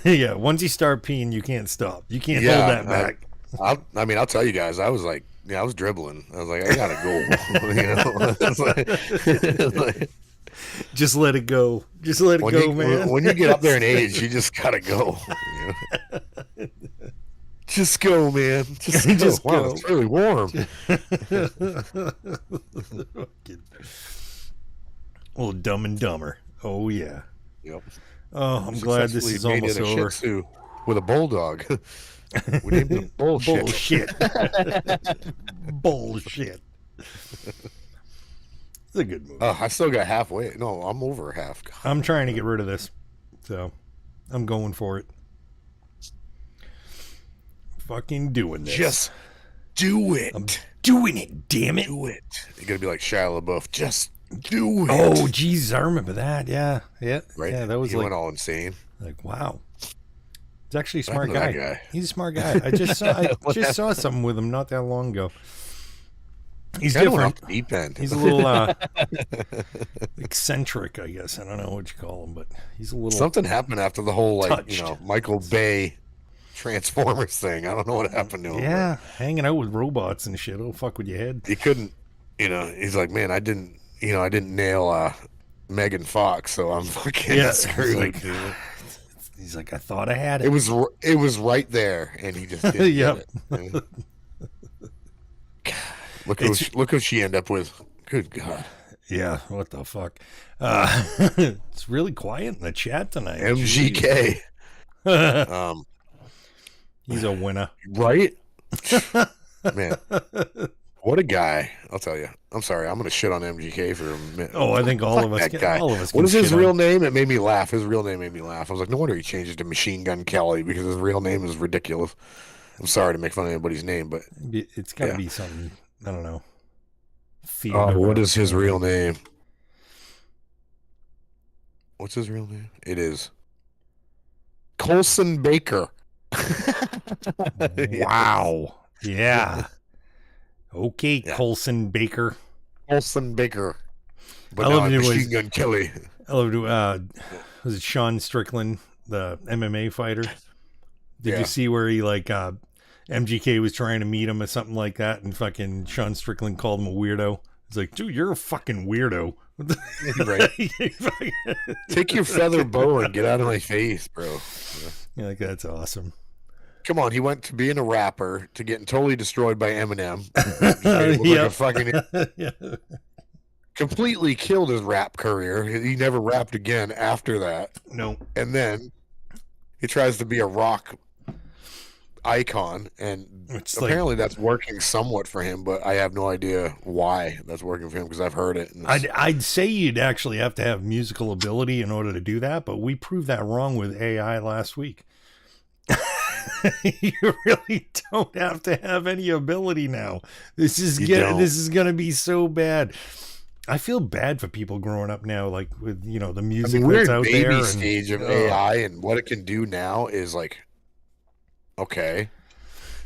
S1: Yeah, once you start peeing, you can't stop. You can't hold that back.
S2: I'll tell you guys, I was like, I was dribbling. I was like, I gotta go.
S1: Just let it go. Just let it go, man.
S2: When you get up there in age, you just gotta go. Just go, man. Just go. Wow, it's really warm.
S1: Well, Dumb and Dumber. Oh yeah.
S2: Yep.
S1: Oh, I'm glad this is almost over.
S2: Shih Tzu with a bulldog. We named it bullshit.
S1: Bullshit. It's a good movie.
S2: I still got halfway. No, I'm over half. God.
S1: I'm trying to get rid of this, so I'm going for it. Fucking doing this.
S2: Just do it.
S1: I'm doing it. Damn it.
S2: Do it. You're gonna be like Shia LaBeouf. Just do it.
S1: Oh, Jesus, I remember that. Yeah. Right. Yeah, that was
S2: he went all insane.
S1: Like, wow. He's actually a smart guy. He's a smart guy. I just saw something with him not that long ago. He's different.
S2: Deep end.
S1: He's a little eccentric, I guess. I don't know what you call him, but he's a little.
S2: Something happened after the whole Michael Bay Transformers thing. I don't know what happened to him.
S1: Yeah, hanging out with robots and shit. It'll fuck with your head.
S2: He couldn't. He's like, man, I didn't nail Megan Fox, so I'm fucking screwed.
S1: He's like, I thought I had it.
S2: It was right there, and he just didn't get it. Look who she ended up with. Good God.
S1: Yeah, what the fuck? It's really quiet in the chat tonight.
S2: MGK.
S1: He's a winner.
S2: Right? Man. What a guy. I'll tell you. I'm sorry. I'm going to shit on MGK for a minute.
S1: Oh, I think all of us can.
S2: What is his real name? It made me laugh. His real name made me laugh. I was like, no wonder he changed it to Machine Gun Kelly, because his real name is ridiculous. I'm sorry to make fun of anybody's name, but
S1: it's got to be something. I don't know.
S2: What is his real name? What's his real name? It is Colson Baker.
S1: Wow. Yeah. Okay, Colson Baker.
S2: Colson Baker. But
S1: I love
S2: Machine Gun Kelly.
S1: I love it. Was it Sean Strickland, the MMA fighter? Did you see where he MGK was trying to meet him or something like that, and fucking Sean Strickland called him a weirdo? It's like, dude, you're a fucking weirdo.
S2: Right. Take your feather bow and get out of my face, bro.
S1: Yeah, that's awesome.
S2: Come on, he went to being a rapper to getting totally destroyed by Eminem. Completely killed his rap career. He never rapped again after that.
S1: No.
S2: And then he tries to be a rock icon, and apparently that's working somewhat for him, but I have no idea why that's working for him, because I've heard it.
S1: I'd say you'd actually have to have musical ability in order to do that, but we proved that wrong with AI last week. You really don't have to have any ability now. This is going to be so bad. I feel bad for people growing up now, like with the music that's out there.
S2: Baby stage of AI, and what it can do now is like, okay,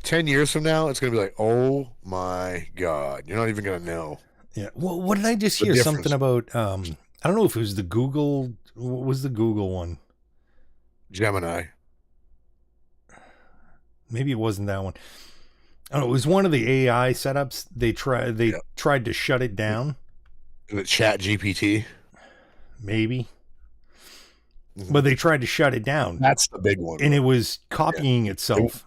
S2: 10 years from now, it's going to be like, oh my God, you're not even going to know.
S1: Yeah. Well, what did I just hear? Something about, I don't know if it was the Google, what was the Google one?
S2: Gemini.
S1: Maybe it wasn't that one. I don't know. It was one of the AI setups. They tried to shut it down.
S2: Is it Chat GPT?
S1: Maybe. Mm-hmm. But they tried to shut it down.
S2: That's the big one.
S1: And it was copying itself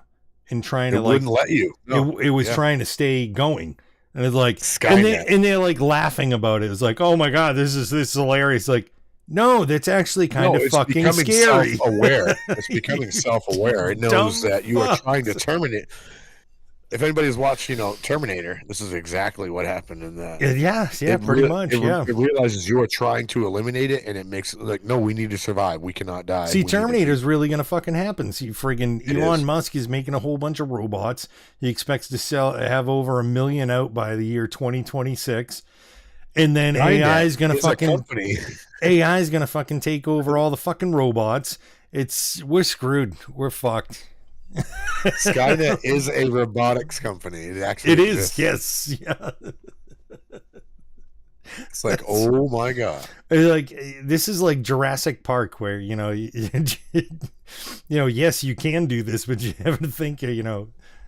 S1: and trying to
S2: wouldn't let you. No.
S1: It was trying to stay going. And it's like, and they're like laughing about it. It's like, oh my God, this is hilarious. Like, no, that's actually kind of fucking scary.
S2: Self-aware. It's becoming self-aware. It knows that you are trying to terminate. If anybody's watched, Terminator, this is exactly what happened in that.
S1: Yeah, pretty much.
S2: It realizes you are trying to eliminate it, and it makes it like, no, we need to survive. We cannot die.
S1: See, Terminator's really going to fucking happen. See, friggin' Elon Musk is making a whole bunch of robots. He expects to have over 1 million out by the year 2026. And then AI is going to fucking take over all the fucking robots. We're screwed. We're fucked.
S2: Skynet is a robotics company. It
S1: is. Yes. Yeah.
S2: It's like, oh my God.
S1: Like, this is like Jurassic Park where, yes, you can do this, but you have to think,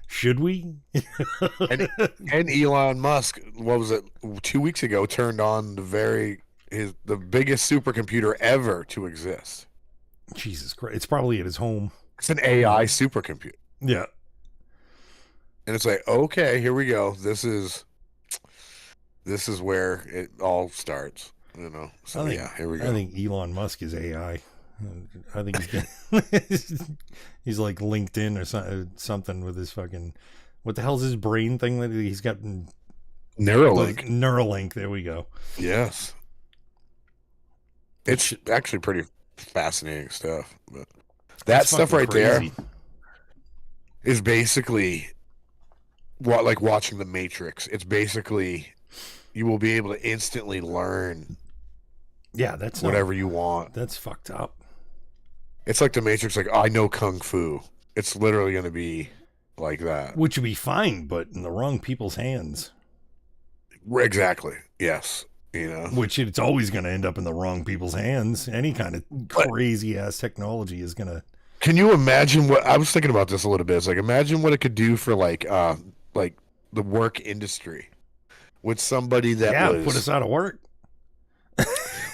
S1: should we?
S2: and Elon Musk, what was it, 2 weeks ago, turned on the biggest supercomputer ever to exist.
S1: Jesus Christ. It's probably at his home.
S2: It's an AI supercomputer.
S1: Yeah.
S2: And it's like, okay, here we go. This is where it all starts, So here we go.
S1: I think Elon Musk is AI. I think he's like LinkedIn or something with his fucking, what the hell's his brain thing that he's got?
S2: Neuralink.
S1: Neuralink. There we go.
S2: Yes. It's actually pretty fascinating stuff, but that stuff right crazy. There is basically like watching The Matrix. It's basically, you will be able to instantly learn.
S1: Yeah, that's
S2: whatever you want.
S1: That's fucked up.
S2: It's like The Matrix. Like, I know Kung Fu. It's literally going to be like that.
S1: Which would be fine, but in the wrong people's hands.
S2: Exactly. Yes.
S1: Which it's always going to end up in the wrong people's hands. Any kind of crazy ass technology is going to.
S2: Can you imagine what I was thinking about this a little bit? It's like, imagine what it could do for like the work industry with somebody that
S1: put us out of work.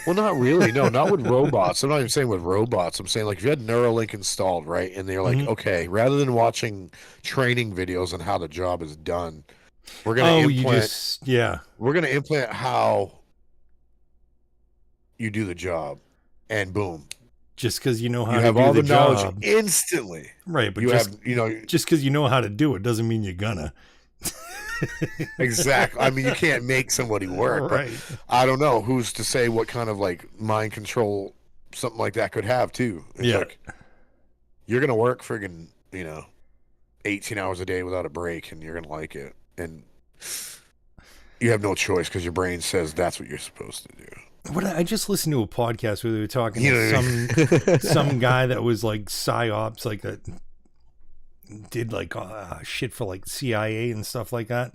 S2: Well, not really. No, not with robots. I'm not even saying with robots. I'm saying, like, if you had Neuralink installed, right? And they're like, okay, rather than watching training videos on how the job is done, we're going to we're going to implant how you do the job, and boom.
S1: Just because you know how
S2: you
S1: to
S2: have
S1: do
S2: all
S1: the
S2: knowledge
S1: job
S2: instantly.
S1: Right, but just because you know how to do it doesn't mean you're gonna.
S2: Exactly. I mean, you can't make somebody work. Right. But I don't know who's to say what kind of like mind control something like that could have too. It's like, you're gonna work friggin' 18 hours a day without a break, and you're gonna like it, and you have no choice because your brain says that's what you're supposed to do.
S1: I just listened to a podcast where they were talking to some guy that was like psyops, like that did like shit for like CIA and stuff like that,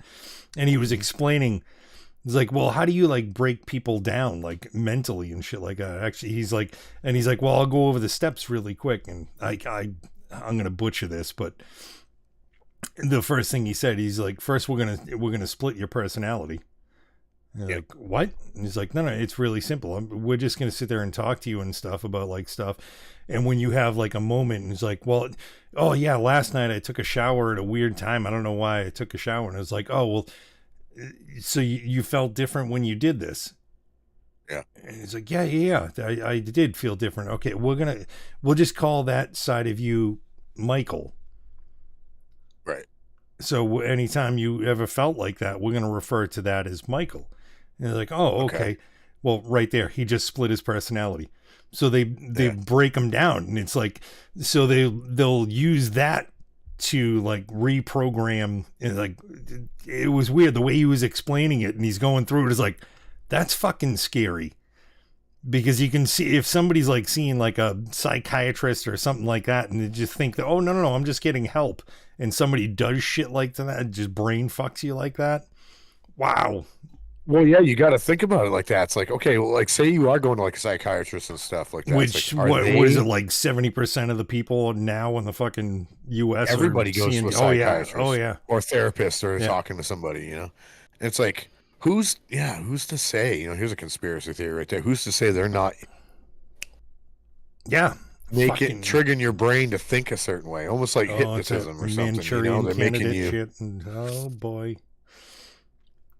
S1: and he was explaining, he's like, well, how do you like break people down like mentally and shit like that? Actually, he's like, well, I'll go over the steps really quick, and I'm gonna butcher this, but the first thing he said, he's like, first we're gonna split your personality. Like, what? And he's like, no, it's really simple. We're just going to sit there and talk to you and stuff about like stuff. And when you have like a moment, and he's like, well, oh yeah, last night I took a shower at a weird time. I don't know why I took a shower. And it's like, oh, well, so you felt different when you did this.
S2: Yeah.
S1: And he's like, yeah. I did feel different. Okay. We'll just call that side of you Michael.
S2: Right.
S1: So anytime you ever felt like that, we're going to refer to that as Michael. And they're like, oh, okay. Well, right there, he just split his personality. So they break him down, and it's like, so they'll use that to like reprogram. And like, it was weird the way he was explaining it, and he's going through it is like, that's fucking scary, because you can see if somebody's like seeing like a psychiatrist or something like that, and they just think that, oh no, I'm just getting help, and somebody does shit like that, just brain fucks you like that. Wow.
S2: Well, yeah, you got to think about it like that. It's like, okay, well, like say you are going to like a psychiatrist and stuff like that.
S1: Which,
S2: like,
S1: what is it, like 70% of the people now in the fucking U.S.
S2: Everybody goes to a psychiatrist
S1: or
S2: therapist or talking to somebody, And it's like, who's to say, here's a conspiracy theory right there. Who's to say they're not triggering your brain to think a certain way, almost like hypnotism or something. They're making you.
S1: Shit and, oh boy.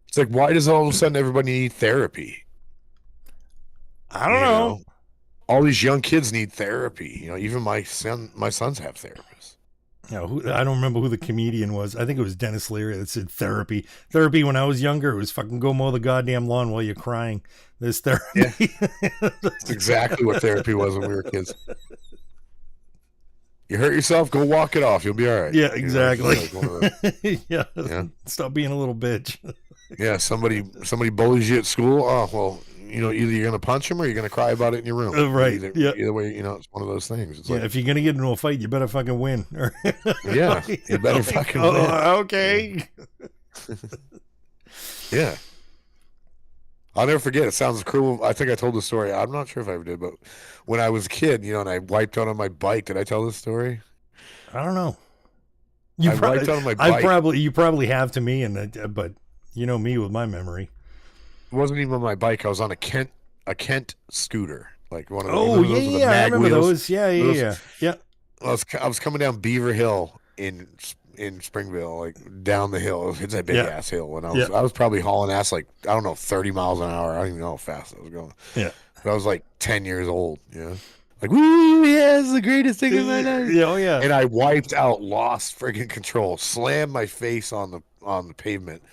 S2: It's like, why does all of a sudden everybody need therapy?
S1: I don't know.
S2: All these young kids need therapy. Even my sons have therapists.
S1: I don't remember who the comedian was. I think it was Dennis Leary that said therapy. Therapy when I was younger, it was fucking go mow the goddamn lawn while you're crying. This therapy.
S2: Yeah. That's exactly what therapy was when we were kids. You hurt yourself, go walk it off. You'll be all right.
S1: Yeah, exactly. Yeah. Stop being a little bitch.
S2: Yeah, somebody bullies you at school. Oh, well, either you're going to punch him or you're going to cry about it in your room.
S1: Right.
S2: Either way, it's one of those things. It's
S1: if you're going to get into a fight, you better fucking win.
S2: Yeah, you better fucking win.
S1: Okay.
S2: Yeah. I'll never forget. It sounds cruel. I think I told the story. I'm not sure if I ever did, but when I was a kid, and I wiped out on my bike. Did I tell this story?
S1: I don't know.
S2: Wiped out on my bike.
S1: You probably have to me, but you know me with my memory.
S2: It wasn't even on my bike. I was on a Kent scooter, like one of those.
S1: Oh yeah, I remember those. Yeah.
S2: I was coming down Beaver Hill in Springville, like down the hill. It's a big ass hill, and I was probably hauling ass like, I don't know, 30 miles an hour. I don't even know how fast I was going.
S1: Yeah,
S2: but I was like 10 years old. Like, woo, yeah, it's the greatest thing in my life.
S1: Yeah, oh yeah.
S2: And I wiped out, lost friggin' control, slammed my face on the pavement,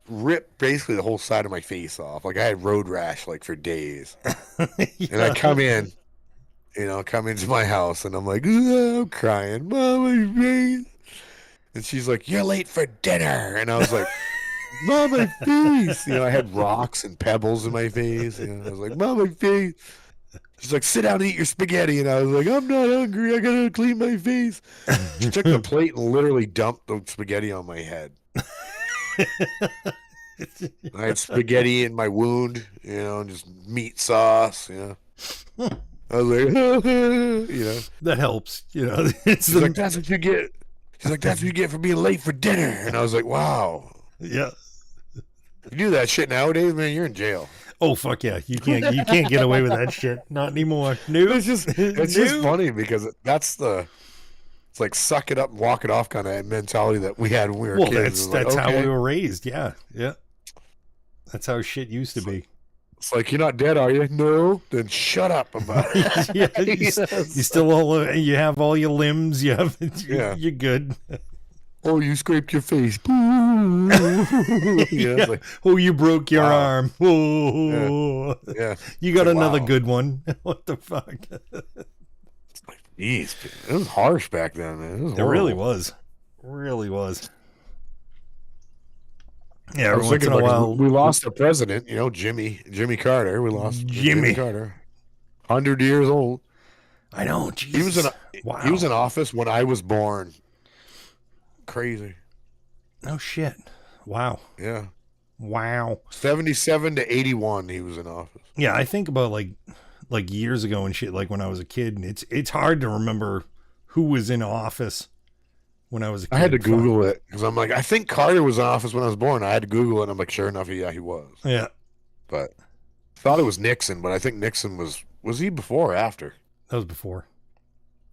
S2: ripped basically the whole side of my face off. Like I had road rash like for days. And I come into my house, and I'm like, I'm crying, Mom, my face. And she's like, you're late for dinner. And I was like, Mom, my face. I had rocks and pebbles in my face. I was like, Mom, my face. She's like, sit down and eat your spaghetti. And I was like, I'm not hungry. I got to clean my face. She took the plate and literally dumped the spaghetti on my head. I had spaghetti in my wound, and just meat sauce, I was like,
S1: That helps,
S2: She's like, that's what you get. She's like, that's what you get for being late for dinner. And I was like, wow.
S1: Yeah.
S2: You do that shit nowadays, man, you're in jail.
S1: Oh fuck yeah. You can't get away with that shit. Not anymore. No.
S2: It's just funny because it's like suck it up and walk it off kind of mentality that we had when we were kids.
S1: That's how we were raised. Yeah. Yeah. That's how shit used to be.
S2: It's like, you're not dead, are you? No. Then shut up about it.
S1: Yeah, you still you have all your limbs. You're good.
S2: Oh, you scraped your face.
S1: Like, oh, you broke your arm. Oh,
S2: yeah.
S1: You got another good one. What the fuck?
S2: It's like, geez, it was harsh back then, man.
S1: It really was. Really was. Yeah,
S2: every once in a while we lost a president. Jimmy Carter. We lost Jimmy Carter. 100 years old.
S1: I know. Jesus.
S2: He was in office when I was born. Crazy.
S1: Oh shit. Wow.
S2: Yeah.
S1: Wow.
S2: 77 to 81 he was in office.
S1: Yeah, I think about like years ago and shit, like when I was a kid, and it's hard to remember who was in office when I was a kid.
S2: I had to Google it because I'm like, I think Carter was in office when I was born. I had to Google it, and I'm like, sure enough, he was.
S1: Yeah.
S2: But I thought it was Nixon, but I think Nixon was he before or after?
S1: That was before.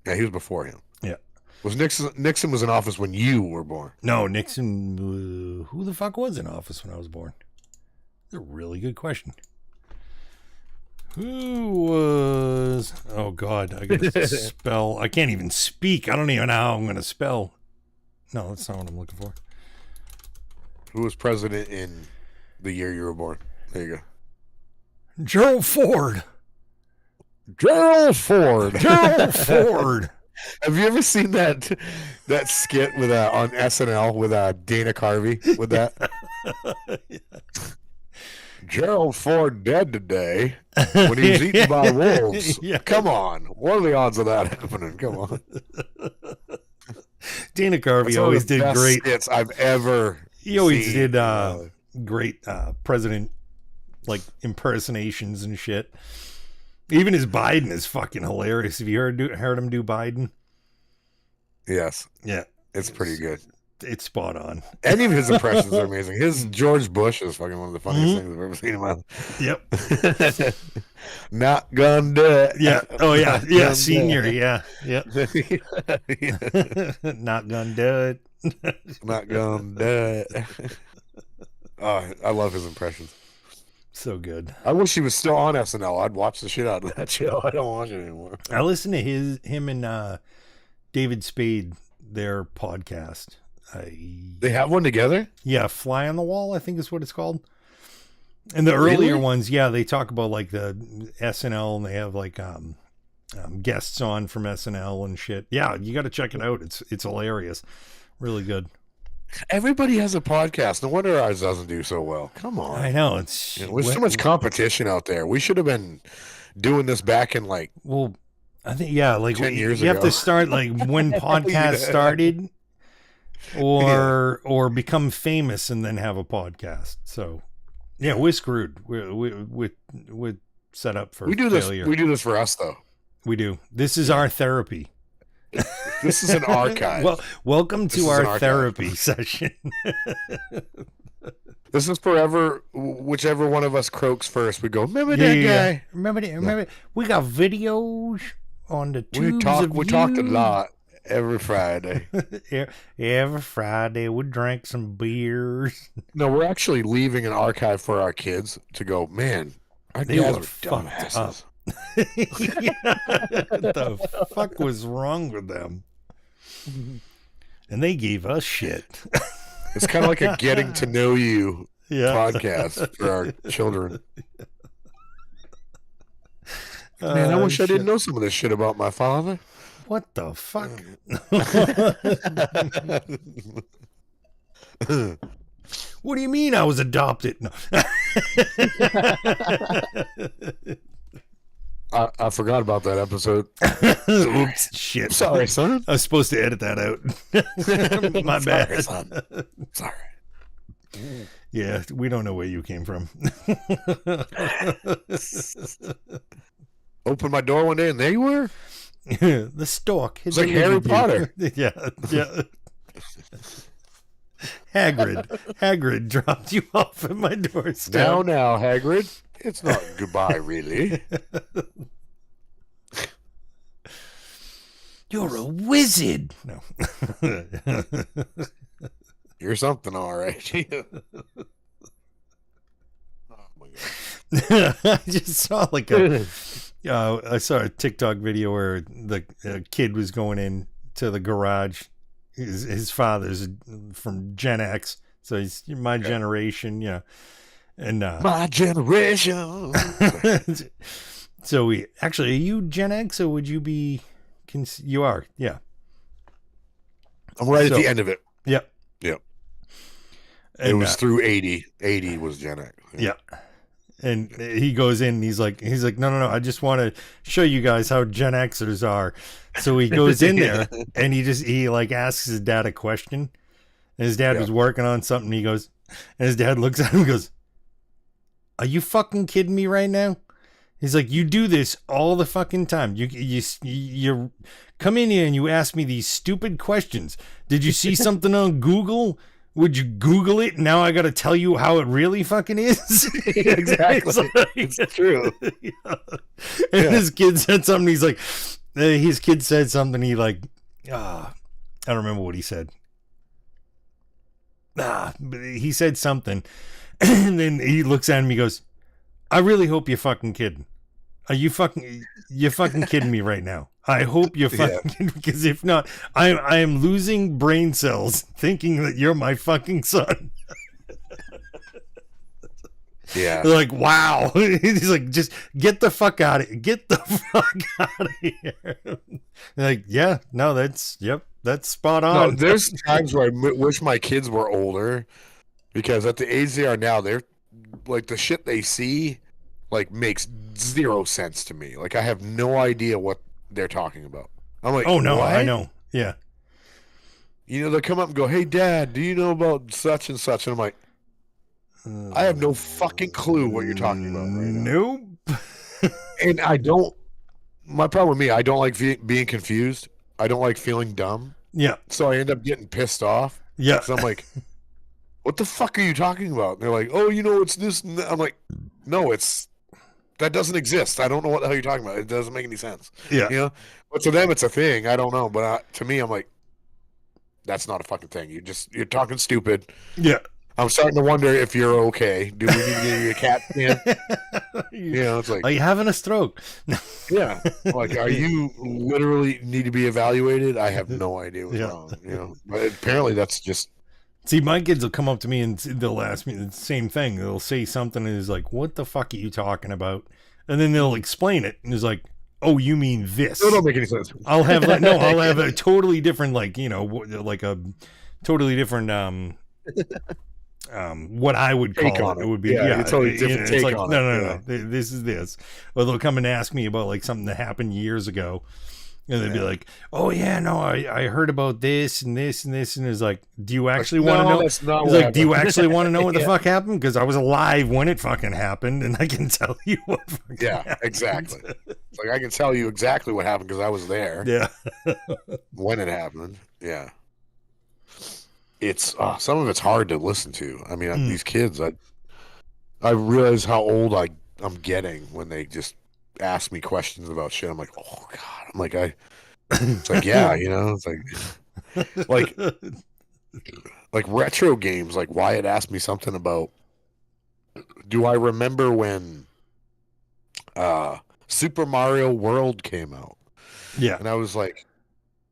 S2: Yeah, he was before him.
S1: Yeah.
S2: Was Nixon was in office when you were born?
S1: No, Nixon. Who the fuck was in office when I was born? That's a really good question. Who was? Oh God, I gotta spell. I can't even speak. I don't even know how I'm gonna spell. No, that's not what I'm looking for.
S2: Who was president in the year you were born? There you go.
S1: Gerald Ford.
S2: Gerald Ford.
S1: Gerald Ford.
S2: Have you ever seen that skit with on SNL with Dana Carvey with that?
S1: Yeah.
S2: Gerald Ford dead today when he was eaten by wolves. Yeah. Come on. What are the odds of that happening? Come on.
S1: Dana Carvey always did great
S2: skits I've ever
S1: He always did great president like impersonations and shit. Even his Biden is fucking hilarious. Have you heard him do Biden?
S2: Yes.
S1: Yeah.
S2: It's pretty good.
S1: It's spot on.
S2: Any of his impressions are amazing. His George Bush is fucking one of the funniest things I've ever seen in my life.
S1: Yep.
S2: Not gonna do it.
S1: Yeah. Oh yeah. Yeah. Senior. Yeah. Yep. Not gonna do it.
S2: Not gonna do it. Oh, I love his impressions.
S1: So good.
S2: I wish he was still on SNL. I'd watch the shit out of that show. I don't watch it anymore.
S1: I listen to him and David Spade, their podcast.
S2: They have one together?
S1: Yeah, Fly on the Wall, I think is what it's called. And the earlier ones, yeah, they talk about like the SNL, and they have like guests on from SNL and shit. Yeah, you got to check it out. It's hilarious. Really good.
S2: Everybody has a podcast. No wonder ours doesn't do so well. Come on.
S1: I know.
S2: There's so much competition out there. We should have been doing this back in like...
S1: Well, I think, yeah, like
S2: 10 years
S1: you
S2: ago.
S1: have to start like when podcasts started or become famous and then have a podcast. So Yeah, we're screwed. We're set up for failure.
S2: We do this for us, though.
S1: We do. This is our therapy.
S2: This is an archive.
S1: Well, welcome to our therapy session.
S2: This is forever. Whichever one of us croaks first, we go. Remember that guy?
S1: Remember? We got videos on the tubes
S2: we talked a lot every Friday.
S1: Every Friday, we drank some beers.
S2: No, we're actually leaving an archive for our kids to go. Man, our dads were fucked up.
S1: What the fuck was wrong with them? And they gave us shit.
S2: It's kind of like a getting to know you podcast for our children. Man, I wish I didn't know some of this shit about my father.
S1: What the fuck? What do you mean I was adopted? No.
S2: I forgot about that episode.
S1: Oops, shit.
S2: Sorry, son.
S1: I was supposed to edit that out. My bad.
S2: Son. Sorry.
S1: Yeah, we don't know where you came from.
S2: Opened my door one day and there you were?
S1: The stork.
S2: It's like Harry Potter.
S1: Yeah. Hagrid dropped you off at my doorstep.
S2: Now, Hagrid. It's not goodbye, really.
S1: You're a wizard. No.
S2: You're something, all right. Oh my God.
S1: I just saw I saw a TikTok video where the kid was going in to the garage. His father's from Gen X, so he's my generation, yeah. And
S2: my generation.
S1: So are you Gen X or would you be? You are, yeah.
S2: I'm right at the end of it.
S1: Yep.
S2: And, it was through 80. 80 was Gen X.
S1: Yeah. And he goes in and he's like, no. I just want to show you guys how Gen Xers are. So he goes in there and he asks his dad a question. And his dad was working on something. He goes, and his dad looks at him and goes, "Are you fucking kidding me right now?" He's like, "You do this all the fucking time. You come in here and you ask me these stupid questions. Did you see something on Google? Would you Google it? Now I got to tell you how it really fucking is."
S2: Exactly. It's true.
S1: Yeah. And his kid said something. He's like, his kid said something. He I don't remember what he said. But he said something. And then he looks at him. He goes, "I really hope you're fucking kidding. You're fucking kidding me right now. I hope you're fucking kidding, because if not, I am losing brain cells thinking that you're my fucking son."
S2: Yeah.
S1: They're like, wow. He's like, just get the fuck out of here. Get the fuck out of here. They're like, yeah, no, that's spot on.
S2: No, there's times where I wish my kids were older, because at the age they are now, they're like, the shit they see makes zero sense to me. Like, I have no idea what they're talking about. I'm like,
S1: oh no,
S2: what?
S1: I know. Yeah.
S2: They'll come up and go, "Hey Dad, do you know about such and such?" And I'm like, I have no fucking clue what you're talking about right now.
S1: Nope.
S2: And my problem with me, I don't like being confused. I don't like feeling dumb.
S1: Yeah.
S2: So I end up getting pissed off.
S1: Yeah.
S2: So I'm like, what the fuck are you talking about? And they're like, "Oh, it's this." And I'm like, no, that doesn't exist. I don't know what the hell you're talking about. It doesn't make any sense.
S1: Yeah.
S2: But to them, it's a thing. I don't know. But to me, I'm like, that's not a fucking thing. You're talking stupid.
S1: Yeah.
S2: I'm starting to wonder if you're okay. Do we need to give you a CAT scan? It's like,
S1: are you having a stroke?
S2: Yeah. Like, are you literally need to be evaluated? I have no idea what's wrong. But apparently that's just.
S1: See, my kids will come up to me and they'll ask me the same thing. They'll say something and it's like, "What the fuck are you talking about?" And then they'll explain it and it's like, "Oh, you mean this?"
S2: That don't make any sense.
S1: I'll have a totally different, like a totally different what I would call it. It would be
S2: a totally different take on it.
S1: No. This is this. Or they'll come and ask me about like something that happened years ago. And they'd be like, "Oh yeah, no, I heard about this and this and this," and it's like, "Do you actually want to know?"
S2: That's not
S1: He's
S2: what
S1: like, "Do you actually want to know what the
S2: Yeah.
S1: fuck happened? Because I was alive when it fucking happened, and I can tell you what fucking happened."
S2: Exactly. It's like I can tell you exactly what happened because I was there.
S1: Yeah,
S2: when it happened. Yeah, it's some of it's hard to listen to. I mean, these kids, I realize how old I'm getting when they just ask me questions about shit. I'm like, oh god. I'm like, it's like, yeah, you know, it's like retro games. Like Wyatt asked me something about, do I remember when Super Mario World came out?
S1: Yeah,
S2: and I was like,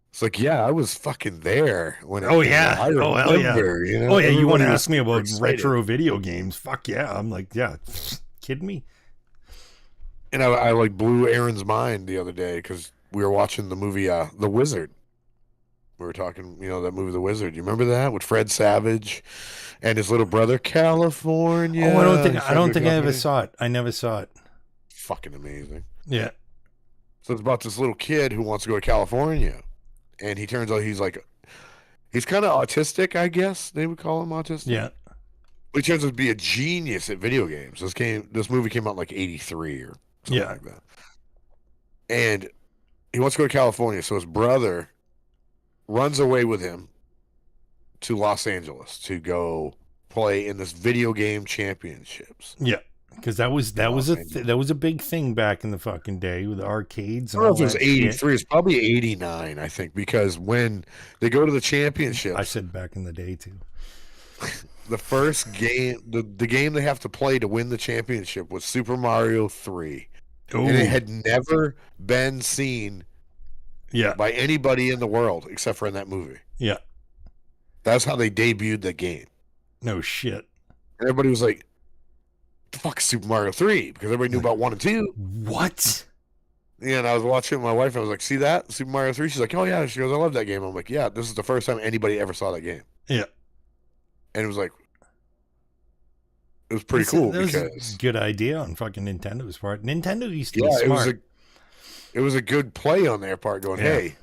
S2: it's like, yeah, I was fucking there when it
S1: oh
S2: came
S1: yeah,
S2: out. I remember,
S1: oh hell yeah,
S2: you know.
S1: oh yeah. You want to
S2: Everybody
S1: ask me about
S2: excited.
S1: retro video games? Fuck yeah! I'm like, yeah, kidding me?
S2: And I like blew Aaron's mind the other day because we were watching the movie The Wizard. We were talking, you know, that movie The Wizard. You remember that with Fred Savage and his little brother, California?
S1: Oh, I don't think I ever saw it. I never saw it.
S2: Fucking amazing.
S1: Yeah.
S2: So it's about this little kid who wants to go to California, and he turns out he's kind of autistic, I guess they would call him autistic.
S1: Yeah.
S2: But he turns out to be a genius at video games. This movie came out in like '83 or something like that. And he wants to go to California, so his brother runs away with him to Los Angeles to go play in this video game championships.
S1: Yeah, because that was a big thing back in the fucking day with the arcades.
S2: I don't know if it was '83. It's probably '89, I think, because when they go to the championships,
S1: I said back in the day too.
S2: The first game, the game they have to play to win the championship was Super Mario 3. Ooh. And it had never been seen by anybody in the world except for in that movie.
S1: Yeah.
S2: That's how they debuted the game.
S1: No shit.
S2: Everybody was like, the fuck is Super Mario 3? Because everybody knew about 1 and 2.
S1: What?
S2: Yeah, and I was watching it with my wife, and I was like, see that? Super Mario 3? She's like, oh yeah. She goes, I love that game. I'm like, yeah, this is the first time anybody ever saw that game.
S1: Yeah.
S2: And it was like, it was pretty cool because
S1: it was a good idea on fucking Nintendo's part. Nintendo used to be smart.
S2: It was a good play on their part going, hey,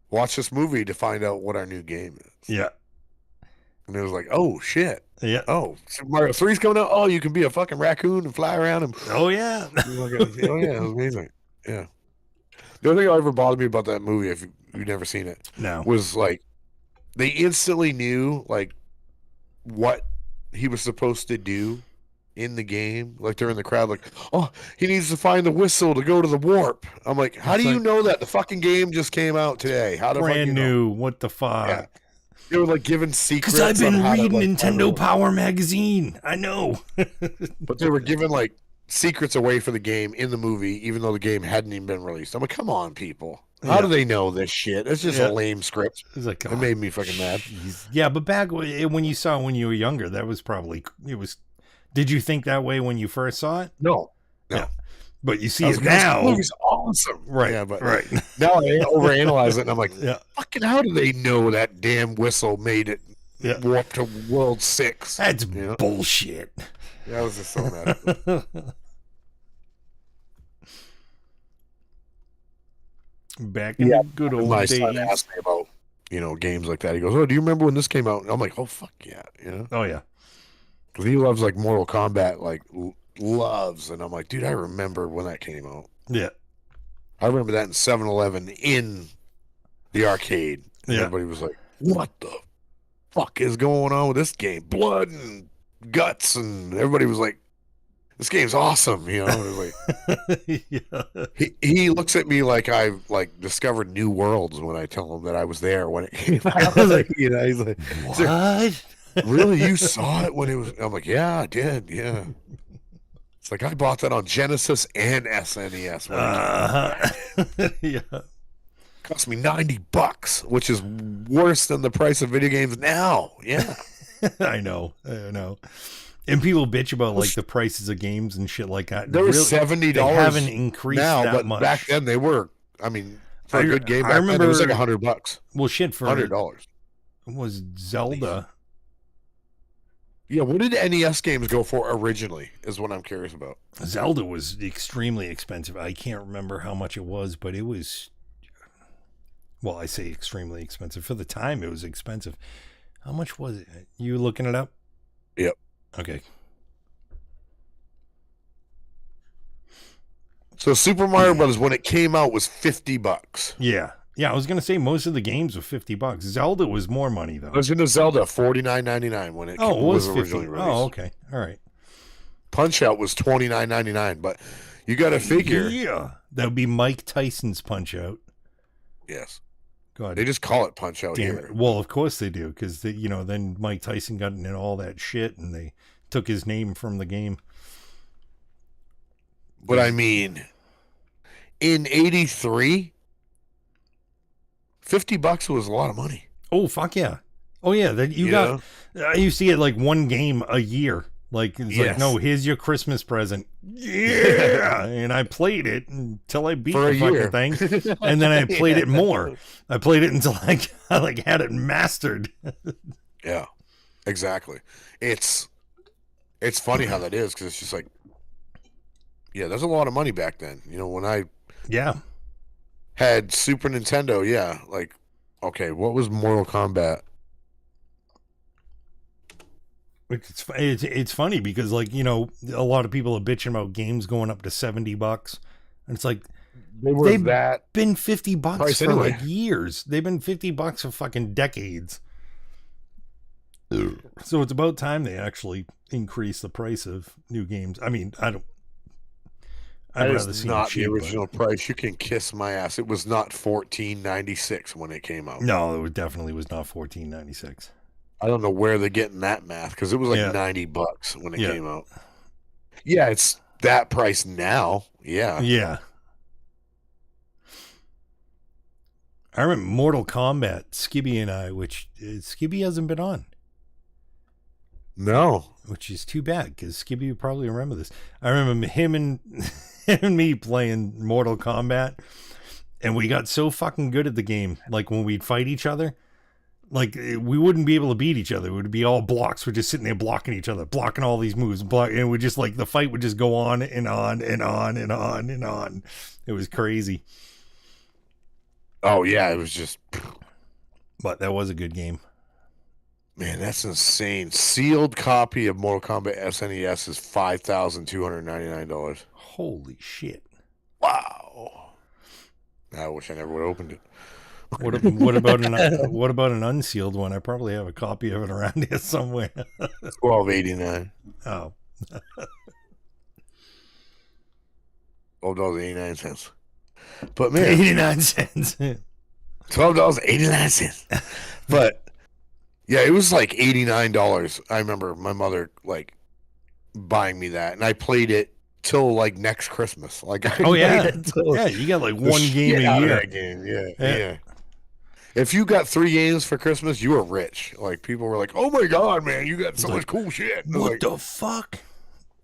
S2: watch this movie to find out what our new game is.
S1: Yeah.
S2: And it was like, oh shit.
S1: Yeah.
S2: Oh, Super Mario 3's coming out. Oh, you can be a fucking raccoon and fly around and
S1: oh yeah.
S2: Oh yeah, it was amazing. Yeah. The only thing that ever bothered me about that movie, if you've never seen it, was like they instantly knew like what he was supposed to do in the game. Like they're in the crowd, like, oh, he needs to find the whistle to go to the warp. I'm like, how do you know that? The fucking game just came out today. How the
S1: brand new? What the fuck?
S2: Yeah. They were like giving secrets.
S1: Because I've been reading Nintendo Power magazine. I know.
S2: But they were giving like secrets away for the game in the movie, even though the game hadn't even been released. I'm like, come on, people. How do they know this shit? It's just a lame script.
S1: It's like,
S2: it made me fucking mad.
S1: Yeah, but back when you saw it when you were younger, that was probably Did you think that way when you first saw it?
S2: No.
S1: Yeah. But you see it now.
S2: This movie's awesome.
S1: Right.
S2: Yeah, but
S1: right.
S2: Now I overanalyze it and I'm like, fucking how do they know that damn whistle made it warp to World 6?
S1: That's bullshit.
S2: Yeah, I was just so mad.
S1: Back in the good old
S2: my
S1: days.
S2: My son asked me about, games like that. He goes, oh, do you remember when this came out? And I'm like, oh, fuck yeah.
S1: Oh, yeah.
S2: Because he loves, like, Mortal Kombat, like, loves. And I'm like, dude, I remember when that came out.
S1: Yeah.
S2: I remember that in 7-Eleven in the arcade. And everybody was like, what the fuck is going on with this game? Blood and guts. And everybody was like, this game's awesome, And it was like, he looks at me like I've like discovered new worlds when I tell him that I was there when it came out. He's like,
S1: what?
S2: Really? You saw it when it was? I'm like, yeah, I did. Yeah. It's like I bought that on Genesis and SNES.
S1: Yeah.
S2: Cost me $90, which is worse than the price of video games now. Yeah.
S1: I know. And people bitch about like the prices of games and shit like that.
S2: They were $70.
S1: They haven't increased
S2: now,
S1: that
S2: but
S1: much.
S2: Back then they were. I mean, for a good game, I remember it was like $100.
S1: Well, shit, for
S2: $100
S1: was Zelda.
S2: Yeah, what did NES games go for originally is what I'm curious about.
S1: Zelda was extremely expensive. I can't remember how much it was, but it was, well, I say extremely expensive. For the time, it was expensive. How much was it? You looking it up?
S2: Yep.
S1: Okay.
S2: So Super Mario Brothers, when it came out, was $50.
S1: Yeah. Yeah, I was gonna say most of the games were $50. Zelda was more money though.
S2: Legend of Zelda, $49.99 when it
S1: was
S2: originally released.
S1: Oh, okay. All right.
S2: Punch Out was $29.99, but you got to figure.
S1: Yeah, that would be Mike Tyson's Punch Out.
S2: Yes.
S1: God,
S2: they just call it Punch Out
S1: damn
S2: here.
S1: It. Well, of course they do, because then Mike Tyson got into all that shit, and they took his name from the game.
S2: But I mean, in '83, $50 was a lot of money.
S1: Oh fuck yeah! Oh yeah, that you got. You see it like one game a year. Like it's like, no, here's your Christmas present. Yeah, and I played it until I beat the fucking thing, and then I played it more. I played it until I had it mastered.
S2: Yeah, exactly. It's funny how that is, because it's just like, yeah, there's a lot of money back then. When I had Super Nintendo, like, okay, what was Mortal Kombat?
S1: It's funny because, like, a lot of people are bitching about games going up to $70, and it's like they've been $50 for like years. They've been $50 for fucking decades. So it's about time they actually increase the price of new games. I mean, I'd rather see
S2: not the original price. You can kiss my ass. It was not $14.96 when it came out.
S1: No, it definitely was not $14.96.
S2: I don't know where they're getting that math, because it was like $90 when it came out. Yeah, it's that price now. Yeah.
S1: Yeah. I remember Mortal Kombat, Skibby and I, which Skibby hasn't been on.
S2: No.
S1: Which is too bad, because Skibby would probably remember this. I remember him and me playing Mortal Kombat, and we got so fucking good at the game. Like when we'd fight each other, like we wouldn't be able to beat each other. It would be all blocks. We're just sitting there blocking each other, blocking all these moves, and we just like the fight would just go on and on and on and on and on. It was crazy.
S2: Oh yeah, it was just.
S1: But that was a good game.
S2: Man, that's insane. Sealed copy of Mortal Kombat SNES is $5,299.
S1: Holy shit!
S2: Wow. I wish I never would have opened it.
S1: What about an unsealed one? I probably have a copy of it around here somewhere.
S2: $12.89.
S1: Oh.
S2: $12.89. But man,
S1: 89 cents.
S2: $12.89. But yeah, it was like $89. I remember my mother like buying me that, and I played it till like next Christmas. Like,
S1: yeah, you got like one game a year.
S2: Game. Yeah. If you got 3 games for Christmas, you were rich. Like, people were like, "Oh my god, man, you got so much cool shit."
S1: What the fuck?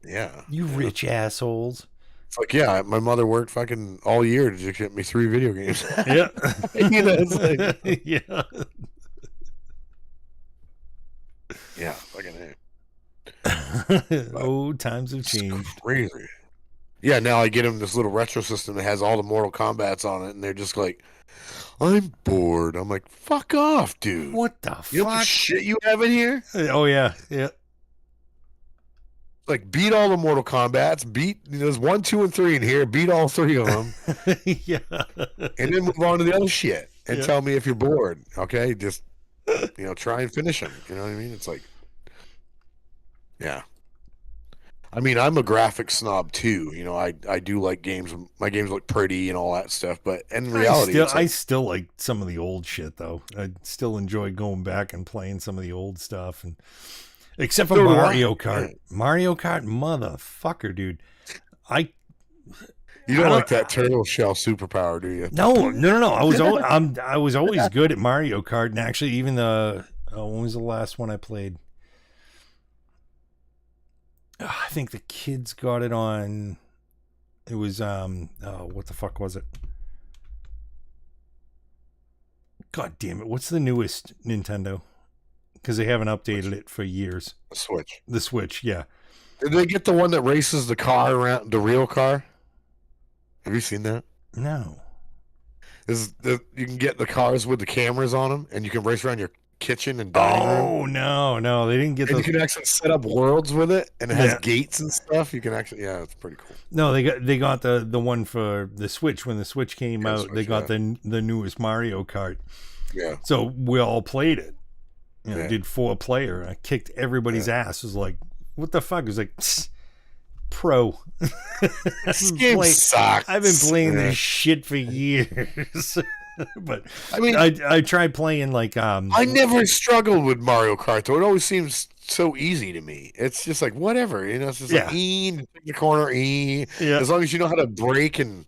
S2: Yeah,
S1: you rich assholes.
S2: It's like, yeah, my mother worked fucking all year to just get me 3 video games.
S1: Yeah,
S2: it's like,
S1: yeah.
S2: Yeah, fucking
S1: oh, times have changed.
S2: Crazy. Yeah, now I get them this little retro system that has all the Mortal Kombats on it, and they're just like, "I'm bored." I'm like, "Fuck off, dude."
S1: What the fuck?
S2: You know what shit you have in here?
S1: Oh yeah.
S2: Like, beat all the Mortal Kombats. There's 1, 2, and 3 in here. Beat all 3 of them.
S1: Yeah.
S2: And then move on to the other shit and tell me if you're bored. Okay, just try and finish them. You know what I mean? It's like, yeah. I mean, I'm a graphic snob too. I do like games. My games look pretty and all that stuff. But in reality,
S1: I still like some of the old shit though. I still enjoy going back and playing some of the old stuff, and except for Mario Kart. Mario Kart, motherfucker, dude. You
S2: don't like that turtle shell superpower, do you?
S1: No. I was always good at Mario Kart, and actually, even when was the last one I played? I think the kids got it on. It was what the fuck was it? God damn it! What's the newest Nintendo? because they haven't updated it for years.
S2: The
S1: Switch, yeah.
S2: Did they get the one that races the car around, the real car? Have you seen that?
S1: No.
S2: You can get the cars with the cameras on them, and you can race around your kitchen and dining room.
S1: Oh, no, they didn't get those.
S2: You can actually set up worlds with it, and it has gates and stuff. You can actually, it's pretty cool.
S1: No, they got the one for the Switch. When the Switch came out, they got the newest Mario Kart.
S2: Yeah.
S1: So we all played it. Did 4-player. I kicked everybody's ass. It was like, what the fuck? It was like, pro.
S2: This game sucks.
S1: I've been playing this shit for years. But I mean, I tried playing like
S2: I never struggled with Mario Kart though. It always seems so easy to me. It's just like whatever, it's just like take the corner, as long as you know how to brake and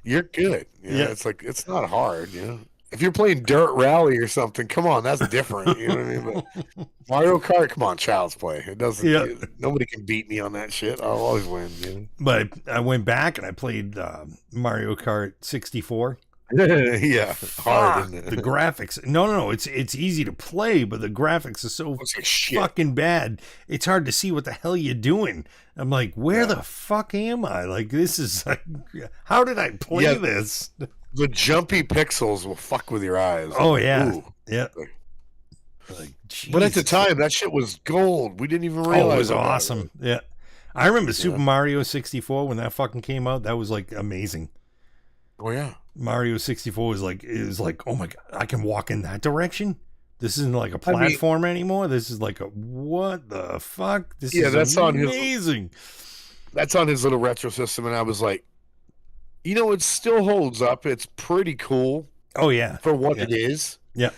S2: you're good. It's like it's not hard, If you're playing Dirt Rally or something, come on, that's different. You know what I mean? But Mario Kart, come on, child's play. It doesn't. Nobody can beat me on that shit. I'll always win.
S1: But I went back and I played Mario Kart 64.
S2: Hard, isn't it?
S1: The graphics. No. It's easy to play, but the graphics are so fucking bad. It's hard to see what the hell you're doing. I'm like, where the fuck am I? Like, this is like, how did I play this?
S2: The jumpy pixels will fuck with your eyes.
S1: Oh yeah, yeah.
S2: Like, but at the time, that shit was gold. We didn't even realize.
S1: It was awesome. Yeah, I remember Super Mario 64 when that fucking came out. That was like amazing.
S2: Oh yeah.
S1: Mario 64 was like, oh my god, I can walk in that direction. This isn't like a platform anymore. This is like what the fuck? This is that's amazing.
S2: That's on his little retro system, and I was like, it still holds up. It's pretty cool.
S1: Oh yeah,
S2: for what it is.
S1: Yeah.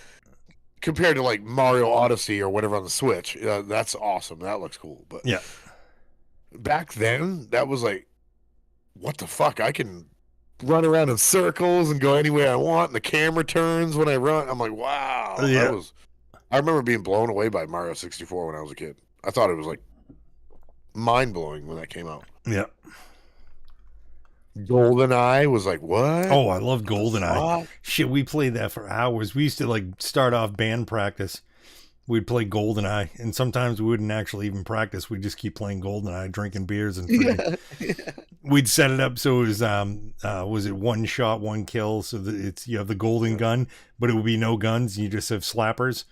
S2: Compared to like Mario Odyssey or whatever on the Switch, that's awesome. That looks cool. But back then, that was like, what the fuck? I can run around in circles and go anywhere I want, and the camera turns when I run. I'm like, wow.
S1: Yeah.
S2: I remember being blown away by Mario 64 when I was a kid. I thought it was like mind-blowing when that came out.
S1: Yeah.
S2: GoldenEye was like, what?
S1: Oh, I love GoldenEye. Shit, we played that for hours. We used to like start off band practice. We'd play GoldenEye, and sometimes we wouldn't actually even practice. We'd just keep playing GoldenEye, drinking beers, and we'd set it up so it was it one shot, one kill, so that you have the golden gun, but it would be no guns. You just have slappers.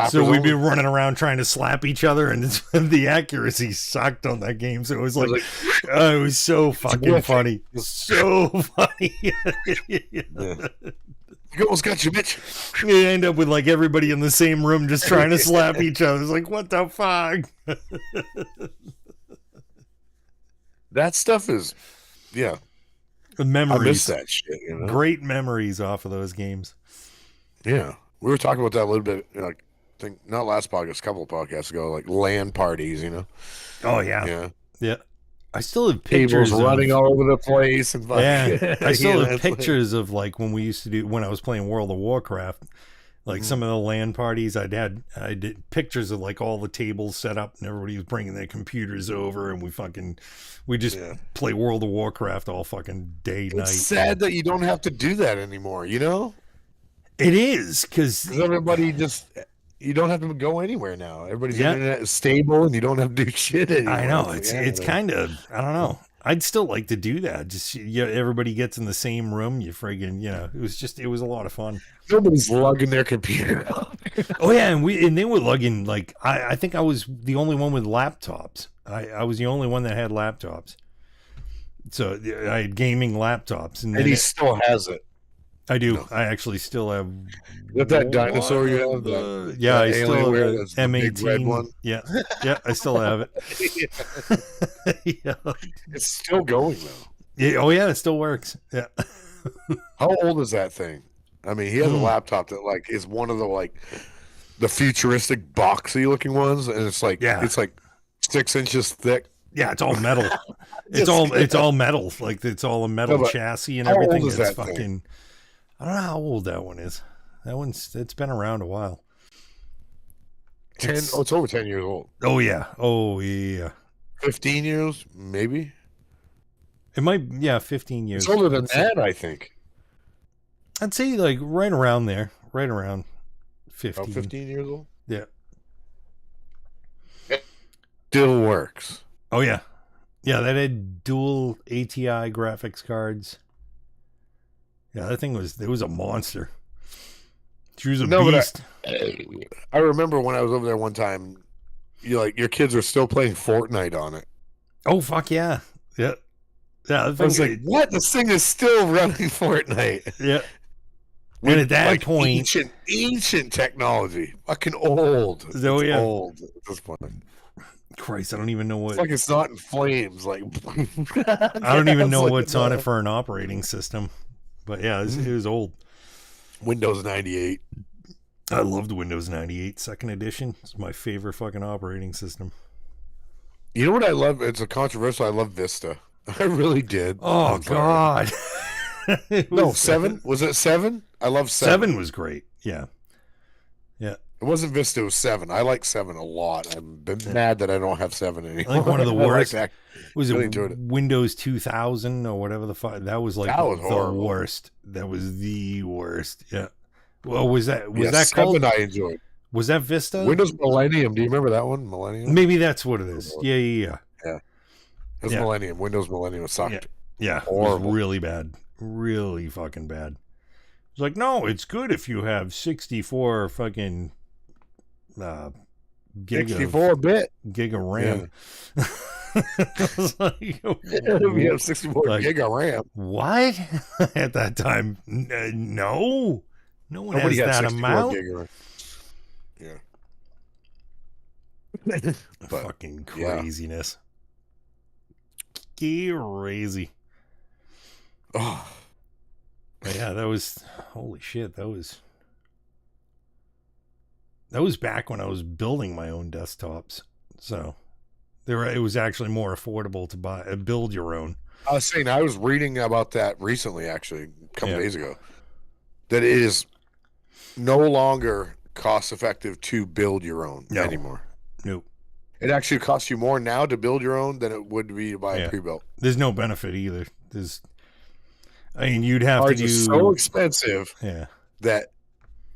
S1: So we'd be running around trying to slap each other, and the accuracy sucked on that game. So it was like, it was so fucking funny. So funny.
S2: You almost got you, bitch.
S1: You end up with like everybody in the same room just trying to slap each other. It's like, what the fuck?
S2: That stuff is,
S1: the memories.
S2: I miss that shit.
S1: Great memories off of those games.
S2: Yeah, we were talking about that a little bit. I think not last podcast, a couple of podcasts ago, like LAN parties.
S1: Oh yeah, yeah. I still have pictures
S2: running all over the place, and
S1: I still have pictures of like when I was playing World of Warcraft, like some of the LAN parties I did pictures of like all the tables set up and everybody was bringing their computers over, and we just play World of Warcraft all fucking day, night.
S2: It's sad that you don't have to do that anymore.
S1: It is because
S2: everybody you don't have to go anywhere now. Everybody's internet is stable, and you don't have to do shit anymore.
S1: I know it's kind of, I don't know. I'd still like to do that. Just everybody gets in the same room. You friggin', it was a lot of fun.
S2: Nobody's lugging their computer.
S1: Oh yeah, and they were lugging like I think I was the only one with laptops. I was the only one that had laptops. So I had gaming laptops, and
S2: he still has it.
S1: I do. No. I actually still have.
S2: With that dinosaur you have?
S1: I still have the M18. Yeah, I still have it.
S2: It's still going though.
S1: Yeah, oh yeah, it still works. Yeah.
S2: How old is that thing? I mean, he has a laptop that like is one of the futuristic boxy looking ones, and it's like 6 inches thick.
S1: Yeah, it's all metal. It's all metal. Like it's all a metal chassis and everything.
S2: How old is that fucking
S1: thing? I don't know how old that one is. It's been around a while.
S2: It's over 10 years old.
S1: Oh yeah.
S2: 15 years, maybe.
S1: It might, 15 years.
S2: It's older than that, I think.
S1: I'd say like right around there, right around 15.
S2: About 15 years old.
S1: Yeah.
S2: still works.
S1: Oh yeah, yeah. That had dual ATI graphics cards. Yeah, that thing was a monster. She was a beast.
S2: I remember when I was over there one time, your kids were still playing Fortnite on it.
S1: Oh fuck yeah, yeah, yeah.
S2: I was like, what? This thing is still running Fortnite.
S1: Yeah. And at that point,
S2: ancient technology, fucking old.
S1: Oh yeah,
S2: old at this point.
S1: Christ, I don't even know what.
S2: It's like it's not in flames. Like
S1: I don't even know what's on it for an operating system. But yeah, it was old.
S2: Windows 98.
S1: I loved Windows 98 second edition. It's my favorite fucking operating system.
S2: You know what I love? It's a controversial. I love Vista. I really did.
S1: Oh God.
S2: No, 7? Was it 7? I love 7.
S1: 7 was great. Yeah. Yeah.
S2: It wasn't Vista, it was 7. I like 7 a lot. I'm mad that I don't have 7 anymore.
S1: I think one of the worst. Was
S2: really
S1: it Windows 2000 or whatever the fuck? That was like the worst. That was the worst. Yeah. Well, was that called?
S2: 7 I enjoyed.
S1: Was that Vista?
S2: Windows Millennium. Do you remember that one? Millennium?
S1: Maybe that's what it is. Yeah.
S2: It was Millennium. Windows Millennium sucked.
S1: Yeah. It was really bad. Really fucking bad. It's like, no, it's good if you have 64 fucking
S2: 64-bit
S1: gig of RAM.
S2: Yeah.
S1: Like,
S2: we have 64 gig of RAM.
S1: What? At that time, no. No one has that amount.
S2: Gig of RAM. Yeah.
S1: Fucking craziness. Crazy.
S2: Oh.
S1: But yeah, that was holy shit. That was back when I was building my own desktops. So it was actually more affordable to build your own.
S2: I was saying, I was reading about that recently, actually, a couple days ago, that it is no longer cost effective to build your own anymore.
S1: Nope.
S2: It actually costs you more now to build your own than it would be to buy a pre-built.
S1: There's no benefit either. You'd have to do
S2: so expensive
S1: that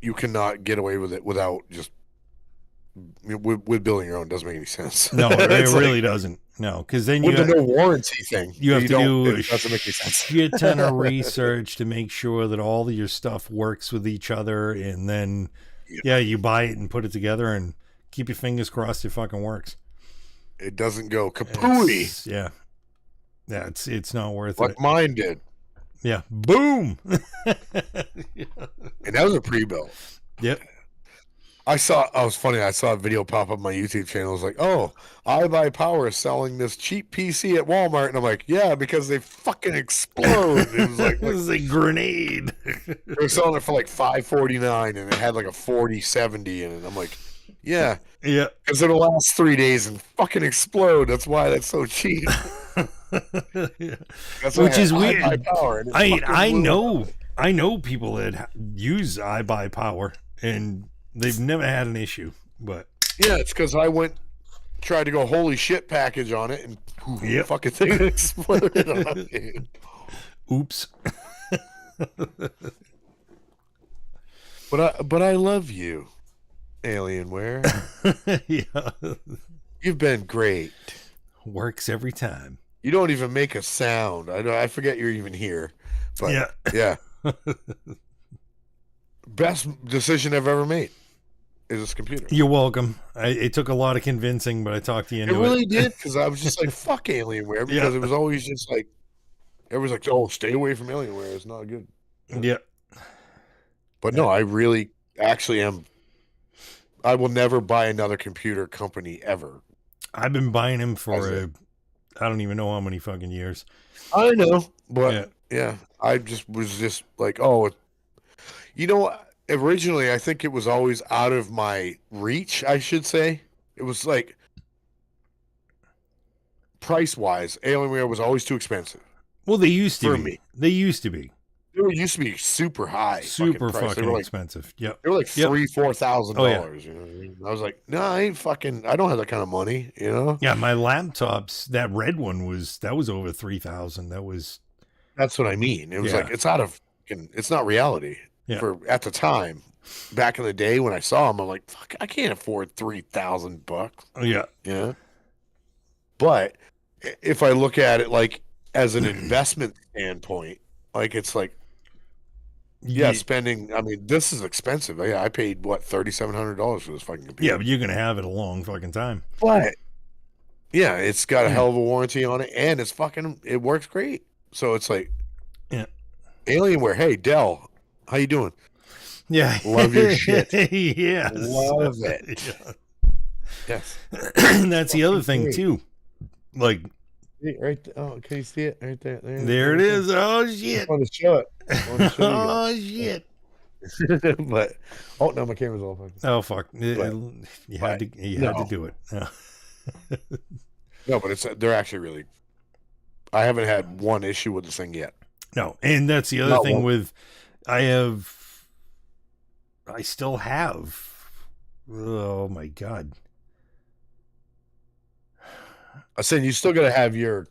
S2: you cannot get away with it without just with building your own. Doesn't make any sense.
S1: No, it really doesn't. No, because then
S2: with the no warranty thing,
S1: you have to do a shit ton of research to make sure that all of your stuff works with each other, and then you buy it and put it together and keep your fingers crossed it fucking works.
S2: It doesn't go kapooey.
S1: Yeah, it's not worth it.
S2: Like mine did.
S1: Yeah, boom.
S2: And that was a pre-built.
S1: Yep.
S2: I saw a video pop up on my YouTube channel. It was like, oh, iBuyPower is selling this cheap PC at Walmart. And I'm like, yeah, because they fucking explode. It was like
S1: it was a grenade.
S2: They were selling it for like $549 and it had like a 4070 in it. I'm like, yeah. Because it'll last 3 days and fucking explode. That's why that's so cheap.
S1: Which is weird. I know people that use iBuyPower and they've never had an issue. But
S2: it's because I tried to go holy shit package on it and fucking thing exploded on me.
S1: Oops.
S2: But I love you, Alienware.
S1: Yeah.
S2: You've been great.
S1: Works every time.
S2: You don't even make a sound. I forget you're even here. But yeah. Best decision I've ever made is this computer.
S1: You're welcome. It took a lot of convincing, but I talked you into it.
S2: It really did, because I was just like, fuck Alienware, because it was always just like, everyone's like, oh, stay away from Alienware. It's not good.
S1: Yeah.
S2: But no, I really actually am. I will never buy another computer company ever.
S1: I've been buying them for I don't even know how many fucking years.
S2: I know, but I was just like, oh, originally I think it was always out of my reach, I should say. It was like, price-wise, Alienware was always too expensive.
S1: Well, they used to be. They used to be.
S2: It used to be super high.
S1: Super fucking expensive. Yep.
S2: They were like $3,000-$4,000. You know what I mean? I was like, no, I don't have that kind of money, you know?
S1: Yeah, my laptops, that red one was over 3,000.
S2: That's what I mean. It was like, it's not reality.
S1: Yeah.
S2: At the time, back in the day when I saw them, I'm like, fuck, I can't afford $3,000.
S1: Yeah.
S2: Yeah. But if I look at it like as an investment standpoint, like it's like, yeah, spending. I mean, this is expensive. Yeah, I paid what $3,700 for this fucking computer.
S1: Yeah, but you're gonna have it a long fucking time.
S2: But yeah, it's got a hell of a warranty on it, and it works great. So it's like,
S1: yeah,
S2: Alienware. Hey, Dell, how you doing?
S1: Yeah,
S2: love your shit.
S1: Yeah,
S2: love it. Yeah. Yes,
S1: that's the other thing too. Like,
S2: right. Oh, can you see it right there?
S1: There it is. Oh shit!
S2: I want to show it.
S1: Oh shit!
S2: But no, my camera's all fucking.
S1: Oh fuck! You had to do it.
S2: No, but they're actually really. I haven't had one issue with this thing yet.
S1: No, and that's the other thing with. I still have. Oh my god!
S2: I said you still got to have your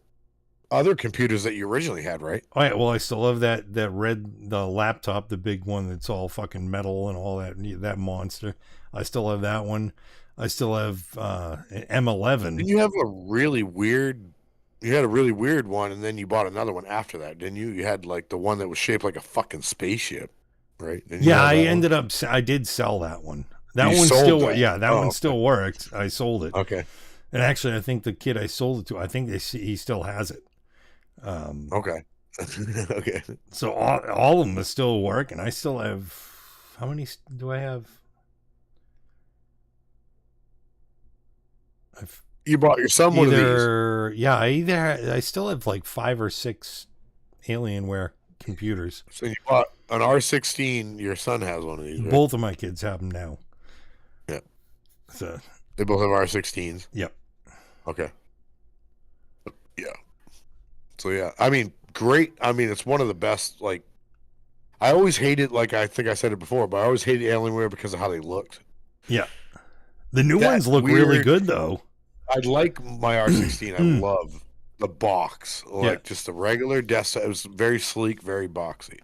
S2: other computers that you originally had, right?
S1: Oh yeah, well I still have the laptop, the big one that's all fucking metal and all that monster. I still have that one. I still have an M11.
S2: Didn't you have a really weird one, and then you bought another one after that, didn't you? You had like the one that was shaped like a fucking spaceship, right?
S1: Yeah, I did sell that one. That one still one still worked. I sold it.
S2: Okay.
S1: And actually, I think the kid I sold it to, I think he still has it.
S2: Okay. Okay.
S1: So all of them still work, and I still have. How many do I have?
S2: You bought your son one of these.
S1: Yeah, I still have like 5 or 6 Alienware computers.
S2: So you bought an R16. Your son has one of these. Right?
S1: Both of my kids have them now.
S2: Yeah.
S1: So
S2: they both have R16s.
S1: Yep.
S2: Okay. Yeah. So yeah, I mean, great. I mean, it's one of the best. Like, I always hated. Like, I think I said it before, but I always hated Alienware because of how they looked.
S1: Yeah. The new ones look really good, though.
S2: I like my R16. I love the box, like just the regular desktop. It was very sleek, very boxy.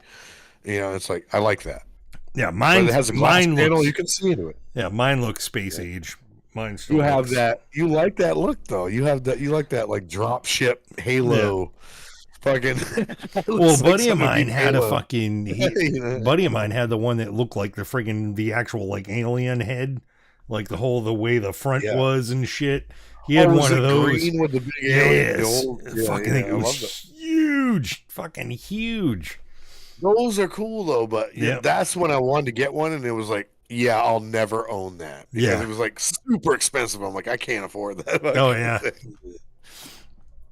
S2: You know, it's like I like that.
S1: Yeah, mine
S2: has a glass panel. You can see into it.
S1: Yeah, mine looks space age. Mine still
S2: have that. You like that look though. You have that. You like that like drop ship Halo. Fucking.
S1: Well, buddy of mine had a fucking. Buddy of mine had the one that looked like the actual like alien head, like the way the front was and shit. He had one of those.
S2: Green with the big alien.
S1: It was huge. Fucking huge.
S2: Those are cool though, but that's when I wanted to get one, and it was like, yeah, I'll never own that because it was like super expensive. I'm like, I can't afford that.
S1: Oh yeah.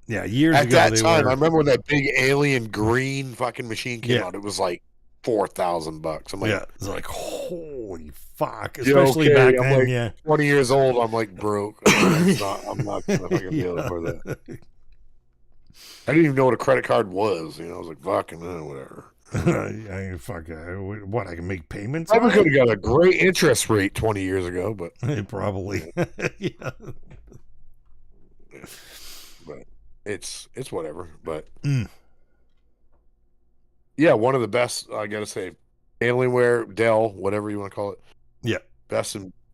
S1: Yeah, years
S2: ago. At that time,
S1: I
S2: remember when that big alien green fucking machine came out. It was like $4,000. I'm like,
S1: it's like holy fuck, especially back then.
S2: Like 20 years old. I'm like broke. I'm not gonna fucking be able to afford that. I didn't even know what a credit card was. You know, I was like, fucking whatever.
S1: What, I can make payments?
S2: I could have got a great interest rate 20 years ago, but
S1: probably. Yeah.
S2: But it's whatever. But yeah, one of the best. I gotta say, Alienware, Dell, whatever you want to call it.
S1: Yeah,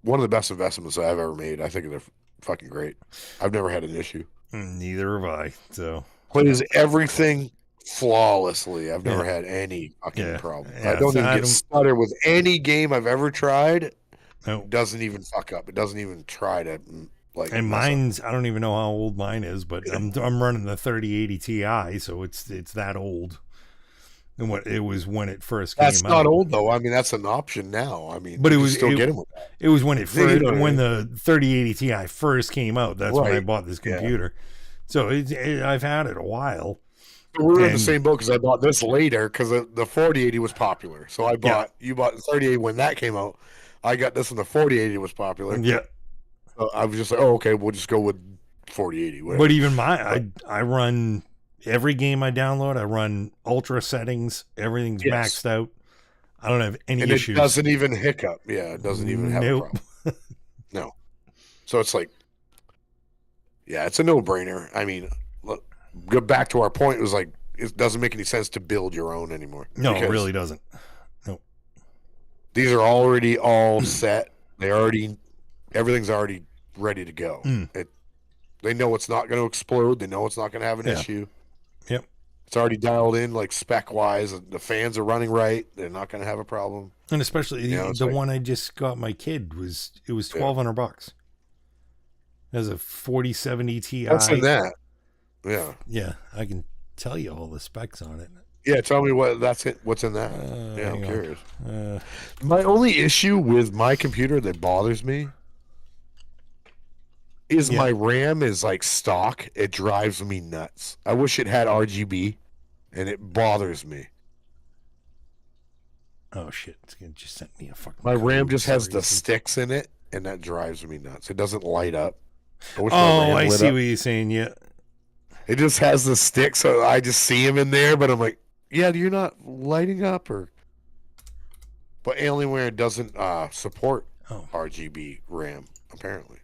S2: one of the best investments I've ever made. I think they're fucking great. I've never had an issue.
S1: Neither have I. So
S2: plays everything flawlessly. I've never had any fucking problem. I don't even get stutter with any game I've ever tried.
S1: No.
S2: It doesn't even fuck up. It doesn't even try to like.
S1: And mine's I don't even know how old mine is, but I'm running the 3080 Ti, so it's that old. And what it was when it first came out.
S2: That's not old though. I mean, that's an option now. I mean,
S1: but it was
S2: still get them with that.
S1: It was when it first when the 3080 Ti first came out. That's when I bought this computer. So I've had it a while.
S2: We're in the same boat because I bought this later because the 4080 was popular. So you bought the 3080 when that came out. I got this when the 4080 was popular.
S1: Yeah.
S2: So I was just like, oh, okay, we'll just go with 4080. Whatever.
S1: But even I run every game I download. I run ultra settings. Everything's maxed out. I don't have any issues.
S2: It doesn't even hiccup. Yeah, it doesn't even have a problem. No. So it's like, yeah, it's a no-brainer. I mean, look, go back to our point. It was like, it doesn't make any sense to build your own anymore.
S1: No, it really doesn't. No.
S2: These are already all set. Everything's already ready to go. They know it's not going to explode. They know it's not going to have an issue.
S1: Yep.
S2: It's already dialed in, like spec wise. The fans are running right. They're not going to have a problem.
S1: And especially the one I just got my kid was $1,200. As a 4070 Ti.
S2: What's in that? Yeah.
S1: Yeah, I can tell you all the specs on it.
S2: Yeah, tell me what's in that. Yeah, I'm curious. My only issue with my computer that bothers me is my RAM is like stock. It drives me nuts. I wish it had RGB, and it bothers me.
S1: Oh shit! It's gonna just send me a fucking.
S2: My RAM just has the sticks in it, and that drives me nuts. It doesn't light up.
S1: I see what you're saying. Yeah,
S2: it just has the sticks, so I just see them in there. But I'm like, yeah, you're not lighting up, or. But Alienware doesn't support RGB RAM apparently.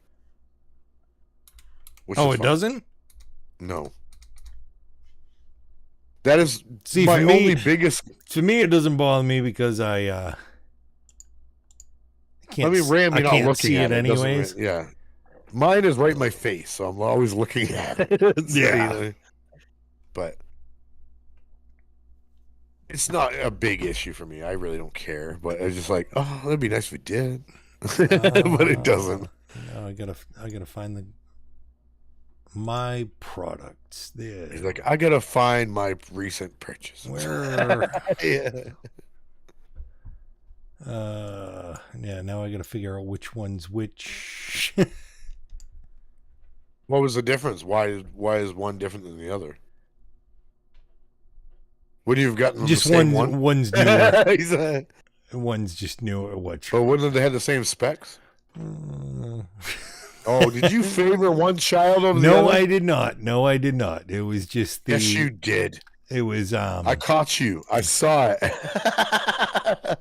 S1: It doesn't?
S2: No. That is my only biggest.
S1: To me, it doesn't bother me because I
S2: can't. I mean, RAM, you're not looking
S1: see
S2: at
S1: it anyways.
S2: Yeah, mine is right in my face, so I'm always looking at it.
S1: Yeah,
S2: but it's not a big issue for me. I really don't care. But it's just like, oh, that'd be nice if it did, but it doesn't.
S1: No, I gotta find my products there.
S2: He's like, I gotta find my recent purchase.
S1: Where? Now I gotta figure out which one's which.
S2: What was the difference? Why is one different than the other? What do you've gotten?
S1: Just one's newer. One's just newer. What?
S2: But wouldn't they have the same specs? Oh, did you favor one child over the other?
S1: No, I did not. No, I did not. It was just
S2: Yes, you did.
S1: It was
S2: I caught you. I saw it.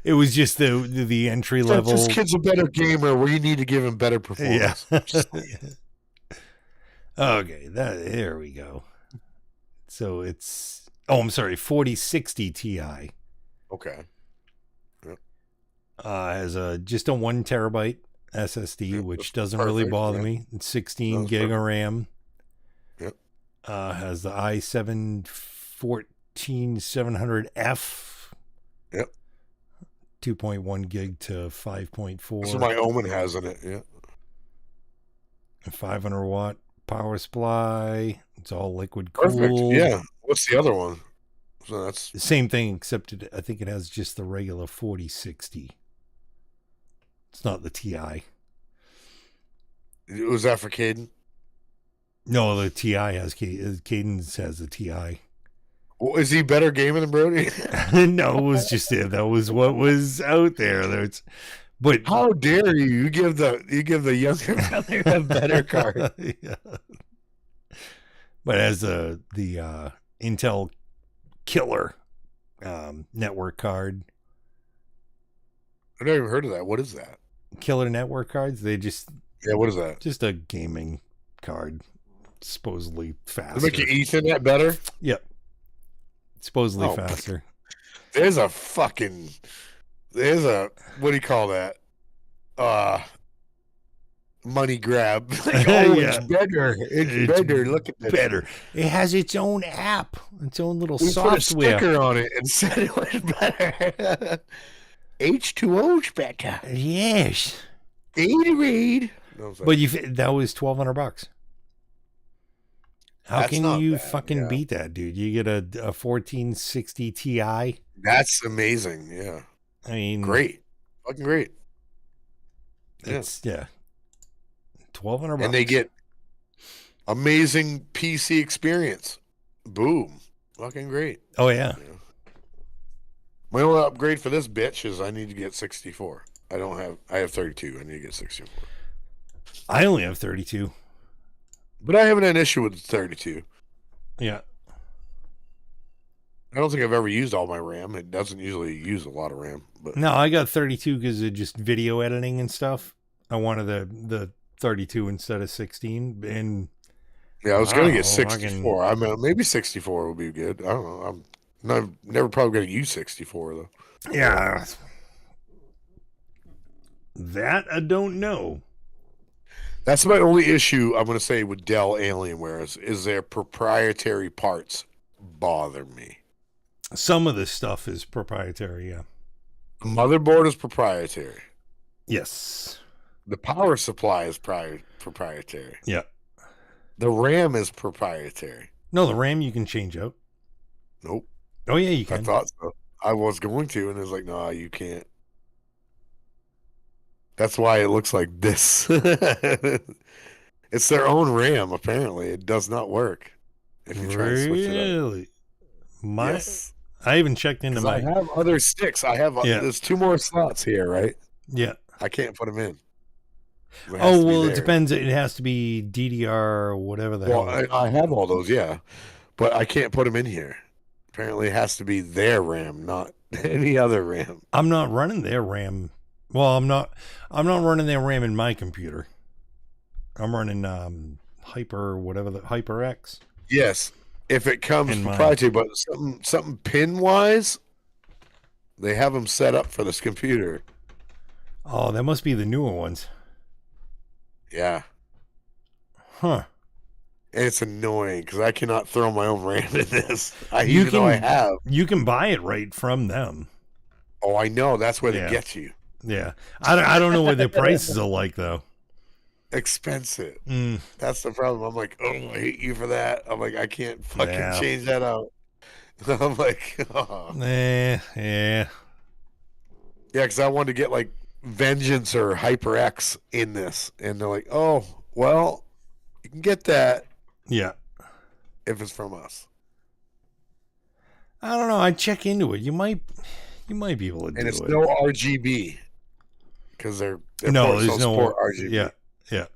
S1: It was just the entry level.
S2: This kid's a better gamer where you need to give him better performance.
S1: Yeah. Okay, there we go. So it's I'm sorry, 4060 Ti.
S2: Okay. Yep.
S1: Has just a 1 terabyte SSD, which doesn't really bother me. It's 16 gig of RAM.
S2: Yep.
S1: Has the i7-14700F.
S2: Yep.
S1: 2.1 gig to 5.4.
S2: That's what my Omen has in it. Yeah.
S1: A 500 watt power supply. It's all liquid cooled.
S2: Perfect. Yeah. What's the other one? So that's
S1: the same thing, except I think it has just the regular 4060. It's not the Ti.
S2: Was that for Caden?
S1: No, the Ti has Cadence has the Ti.
S2: Well, is he better gamer than Brody?
S1: No, it was just it. That was what was out there. But
S2: how dare you? You give the younger brother a better card.
S1: Yeah. But as the Intel Killer network card.
S2: I've never even heard of that. What is that?
S1: Killer network cards? What is that? Just a gaming card. Supposedly faster.
S2: They make your Ethernet better?
S1: Yep. Supposedly faster.
S2: There's a what do you call that? Money grab. It's better. It's better. Look at that.
S1: Better. It has its own app, its own little
S2: software. Put a sticker on it and said it was better. H2O's better.
S1: Yes.
S2: Gatorade.
S1: But that was $1,200. How can you fucking beat that, dude? You get a 1460 Ti.
S2: That's amazing. Yeah.
S1: I mean,
S2: great. Fucking great.
S1: It's $1,200.
S2: And they get amazing PC experience. Boom. Fucking great.
S1: Oh yeah.
S2: My only upgrade for this bitch is I need to get 64. I have 32. I need to get 64.
S1: I only have 32.
S2: But I haven't had an issue with 32.
S1: Yeah.
S2: I don't think I've ever used all my RAM. It doesn't usually use a lot of RAM. But
S1: no, I got 32 because of just video editing and stuff. I wanted the 32 instead of 16. And
S2: yeah, I was going to get 64. I mean, maybe 64 would be good. I don't know. I'm never probably going to use 64 though.
S1: Yeah. That I don't know.
S2: That's my only issue I'm going to say with Dell Alienware is their proprietary parts bother me.
S1: Some of this stuff is proprietary, yeah.
S2: The motherboard is proprietary.
S1: Yes.
S2: The power supply is proprietary.
S1: Yeah.
S2: The RAM is proprietary.
S1: No, the RAM you can change out.
S2: Nope.
S1: Oh, yeah, you can.
S2: I thought so. I was going to, and it was like, no, you can't. That's why it looks like this. It's their own RAM, apparently. It does not work if you try to switch it up.
S1: Really?
S2: Yes.
S1: I even checked into my...
S2: I have other sticks. There's 2 more slots here, right?
S1: Yeah.
S2: I can't put them in.
S1: Oh, well, it depends. It has to be DDR or whatever the hell.
S2: Well, I have all those, yeah. But I can't put them in here. Apparently it has to be their RAM, not any other RAM.
S1: I'm not running their RAM. Well, I'm not running their RAM in my computer. I'm running HyperX.
S2: Yes, if it comes proprietary, but something pin wise, they have them set up for this computer.
S1: Oh, that must be the newer ones.
S2: Yeah.
S1: Huh.
S2: And it's annoying because I cannot throw my own RAM in this. Even though I have.
S1: You can buy it right from them.
S2: Oh, I know. That's where they get you.
S1: Yeah. I don't know what their prices are like, though.
S2: Expensive. That's the problem. I'm like, oh, I hate you for that. I'm like, I can't fucking change that out. I'm like, oh.
S1: Yeah.
S2: Yeah, because I wanted to get like Vengeance or HyperX in this. And they're like, oh, well, you can get that.
S1: Yeah.
S2: If it's from us.
S1: I don't know. I'd check into it. You might be able to do it.
S2: And it's no RGB. Because there's
S1: no
S2: RGB.
S1: Yeah.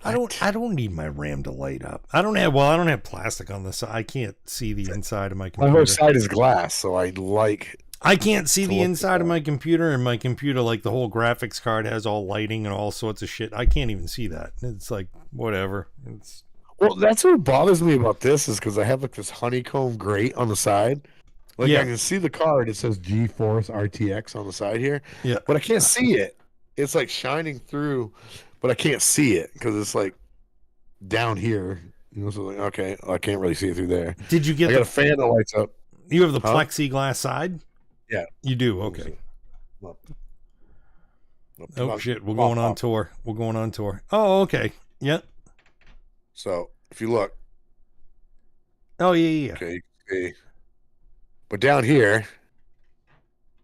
S1: I don't need my RAM to light up. I don't have plastic on the side. I can't see the inside of my computer.
S2: My whole side is glass, so
S1: I can't see the inside of my computer, and my computer, like the whole graphics card has all lighting and all sorts of shit. I can't even see that. It's like whatever.
S2: Well, that's what bothers me about this is because I have like this honeycomb grate on the side. Like I can see the card. It says GeForce RTX on the side here.
S1: Yeah.
S2: But I can't see it. It's like shining through, but I can't see it because it's like down here. You know, so like, okay, I can't really see it through there.
S1: Did you get
S2: I got a fan that lights up.
S1: You have the plexiglass side?
S2: Yeah.
S1: You do? Okay. Oh, shit. We're going on tour. Oh, okay. Yep.
S2: So, if you look.
S1: Oh, yeah.
S2: Okay, you can see. But down here.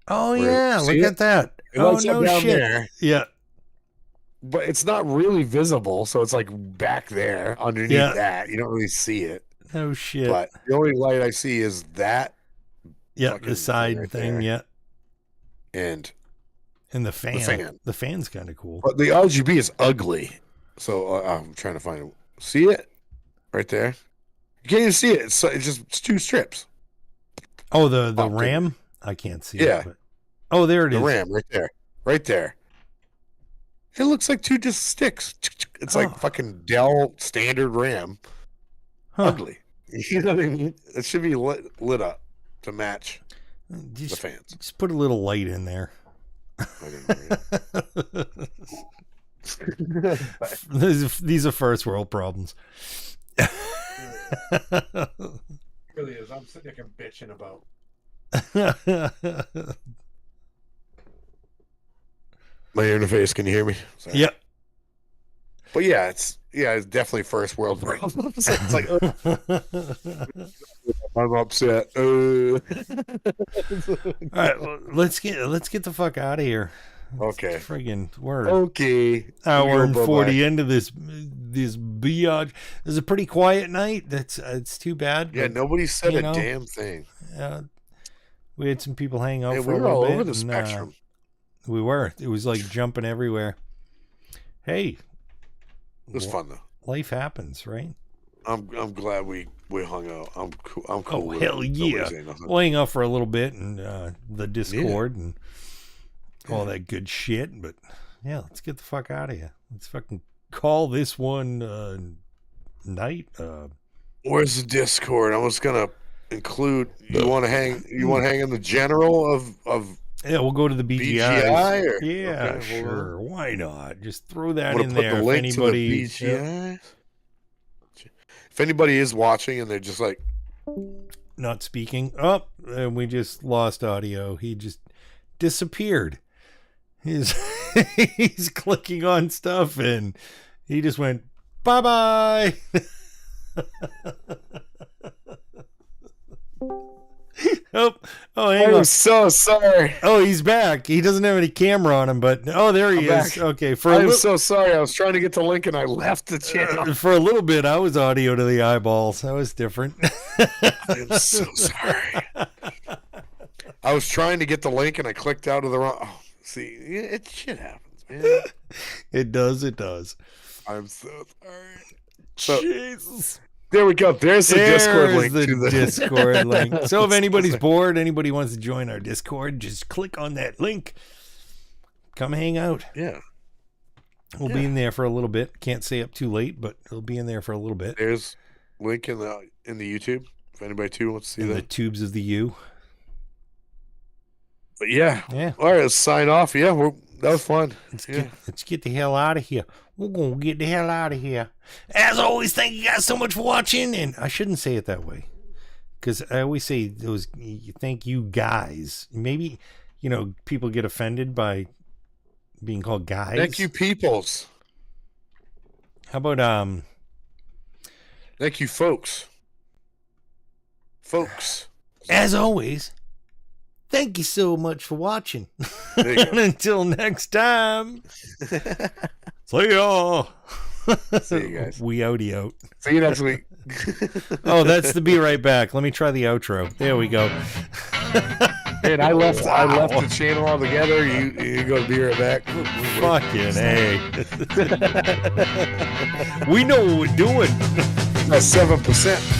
S1: Oh, yeah. Look at that.
S2: Oh, no shit. There,
S1: yeah.
S2: But it's not really visible, so it's like back there underneath that. You don't really see it.
S1: No shit.
S2: But the only light I see is that.
S1: Yeah, the side thing, there. Yeah.
S2: And
S1: the fan. The fan's kind of cool.
S2: But the RGB is ugly. So I'm trying to find it. See it? Right there. You can't even see it. It's just 2 strips.
S1: Oh, the RAM? I can't see
S2: it.
S1: But... Oh, there it is.
S2: The RAM, right there. Right there. It looks like 2 just sticks. It's like fucking Dell standard RAM. Ugly. You know what I mean? It should be lit up to match the fans.
S1: Just put a little light in there. These are first world problems.
S2: It really is. I'm sitting there bitching about. My interface, can you hear me?
S1: Sorry. Yep.
S2: But it's definitely first world problems. It's like I'm upset.
S1: All right, well, let's get the fuck out of here.
S2: Okay.
S1: Friggin' word.
S2: Okay.
S1: Hour and 40 into this biatch. It was a pretty quiet night. It's too bad.
S2: Yeah, nobody said a damn thing.
S1: We had some people hang out for
S2: a little bit. We were all over the spectrum.
S1: We were. It was like jumping everywhere. Hey.
S2: It was fun though.
S1: Life happens, right?
S2: I'm glad we hung out. I'm cool.
S1: Oh, hell yeah. We'll hang out for a little bit and the Discord and all that good shit. But yeah, let's get the fuck out of here. Let's fucking call this one night.
S2: Where's the Discord? I was gonna include. You want to hang in the general of
S1: Yeah, we'll go to the
S2: BGI.
S1: Yeah, okay, sure. Why not? Just throw that in there.
S2: The link to the BGI. If anybody is watching and they're just like
S1: not speaking, and we just lost audio. He just disappeared. He's clicking on stuff and he just went bye-bye. Oh, hang on.
S2: I'm so sorry.
S1: Oh, he's back. He doesn't have any camera on him, but there he is. Back. Okay,
S2: I'm so sorry. I was trying to get the link and I left the channel.
S1: For a little bit, I was audio to the eyeballs. That was different.
S2: I'm so sorry. I was trying to get the link and I clicked out of the wrong. Oh, see, shit happens, man.
S1: It does.
S2: I'm so sorry.
S1: Jesus.
S2: There we go. There's the Discord link.
S1: Discord link. So if anybody's bored, anybody wants to join our Discord, just click on that link. Come hang out.
S2: Yeah.
S1: We'll be in there for a little bit. Can't stay up too late, but we'll be in there for a little bit.
S2: There's link in the YouTube if anybody too wants to see that.
S1: The tubes of the U.
S2: But yeah. All right, let's sign off. Yeah, that was fun.
S1: Let's get the hell out of here. We're going to get the hell out of here. As always, thank you guys so much for watching. And I shouldn't say it that way, because I always say thank you guys. Maybe, people get offended by being called guys.
S2: Thank you, peoples.
S1: How about,
S2: thank you, folks. Folks.
S1: As always, thank you so much for watching. And until next time. See ya.
S2: See you guys.
S1: We outie out.
S2: See you next week.
S1: Oh, that's the be right back. Let me try the outro. There we go.
S2: And I left the channel altogether. You go to be right back.
S1: Fucking A. We know what we're doing.
S2: That's 7%.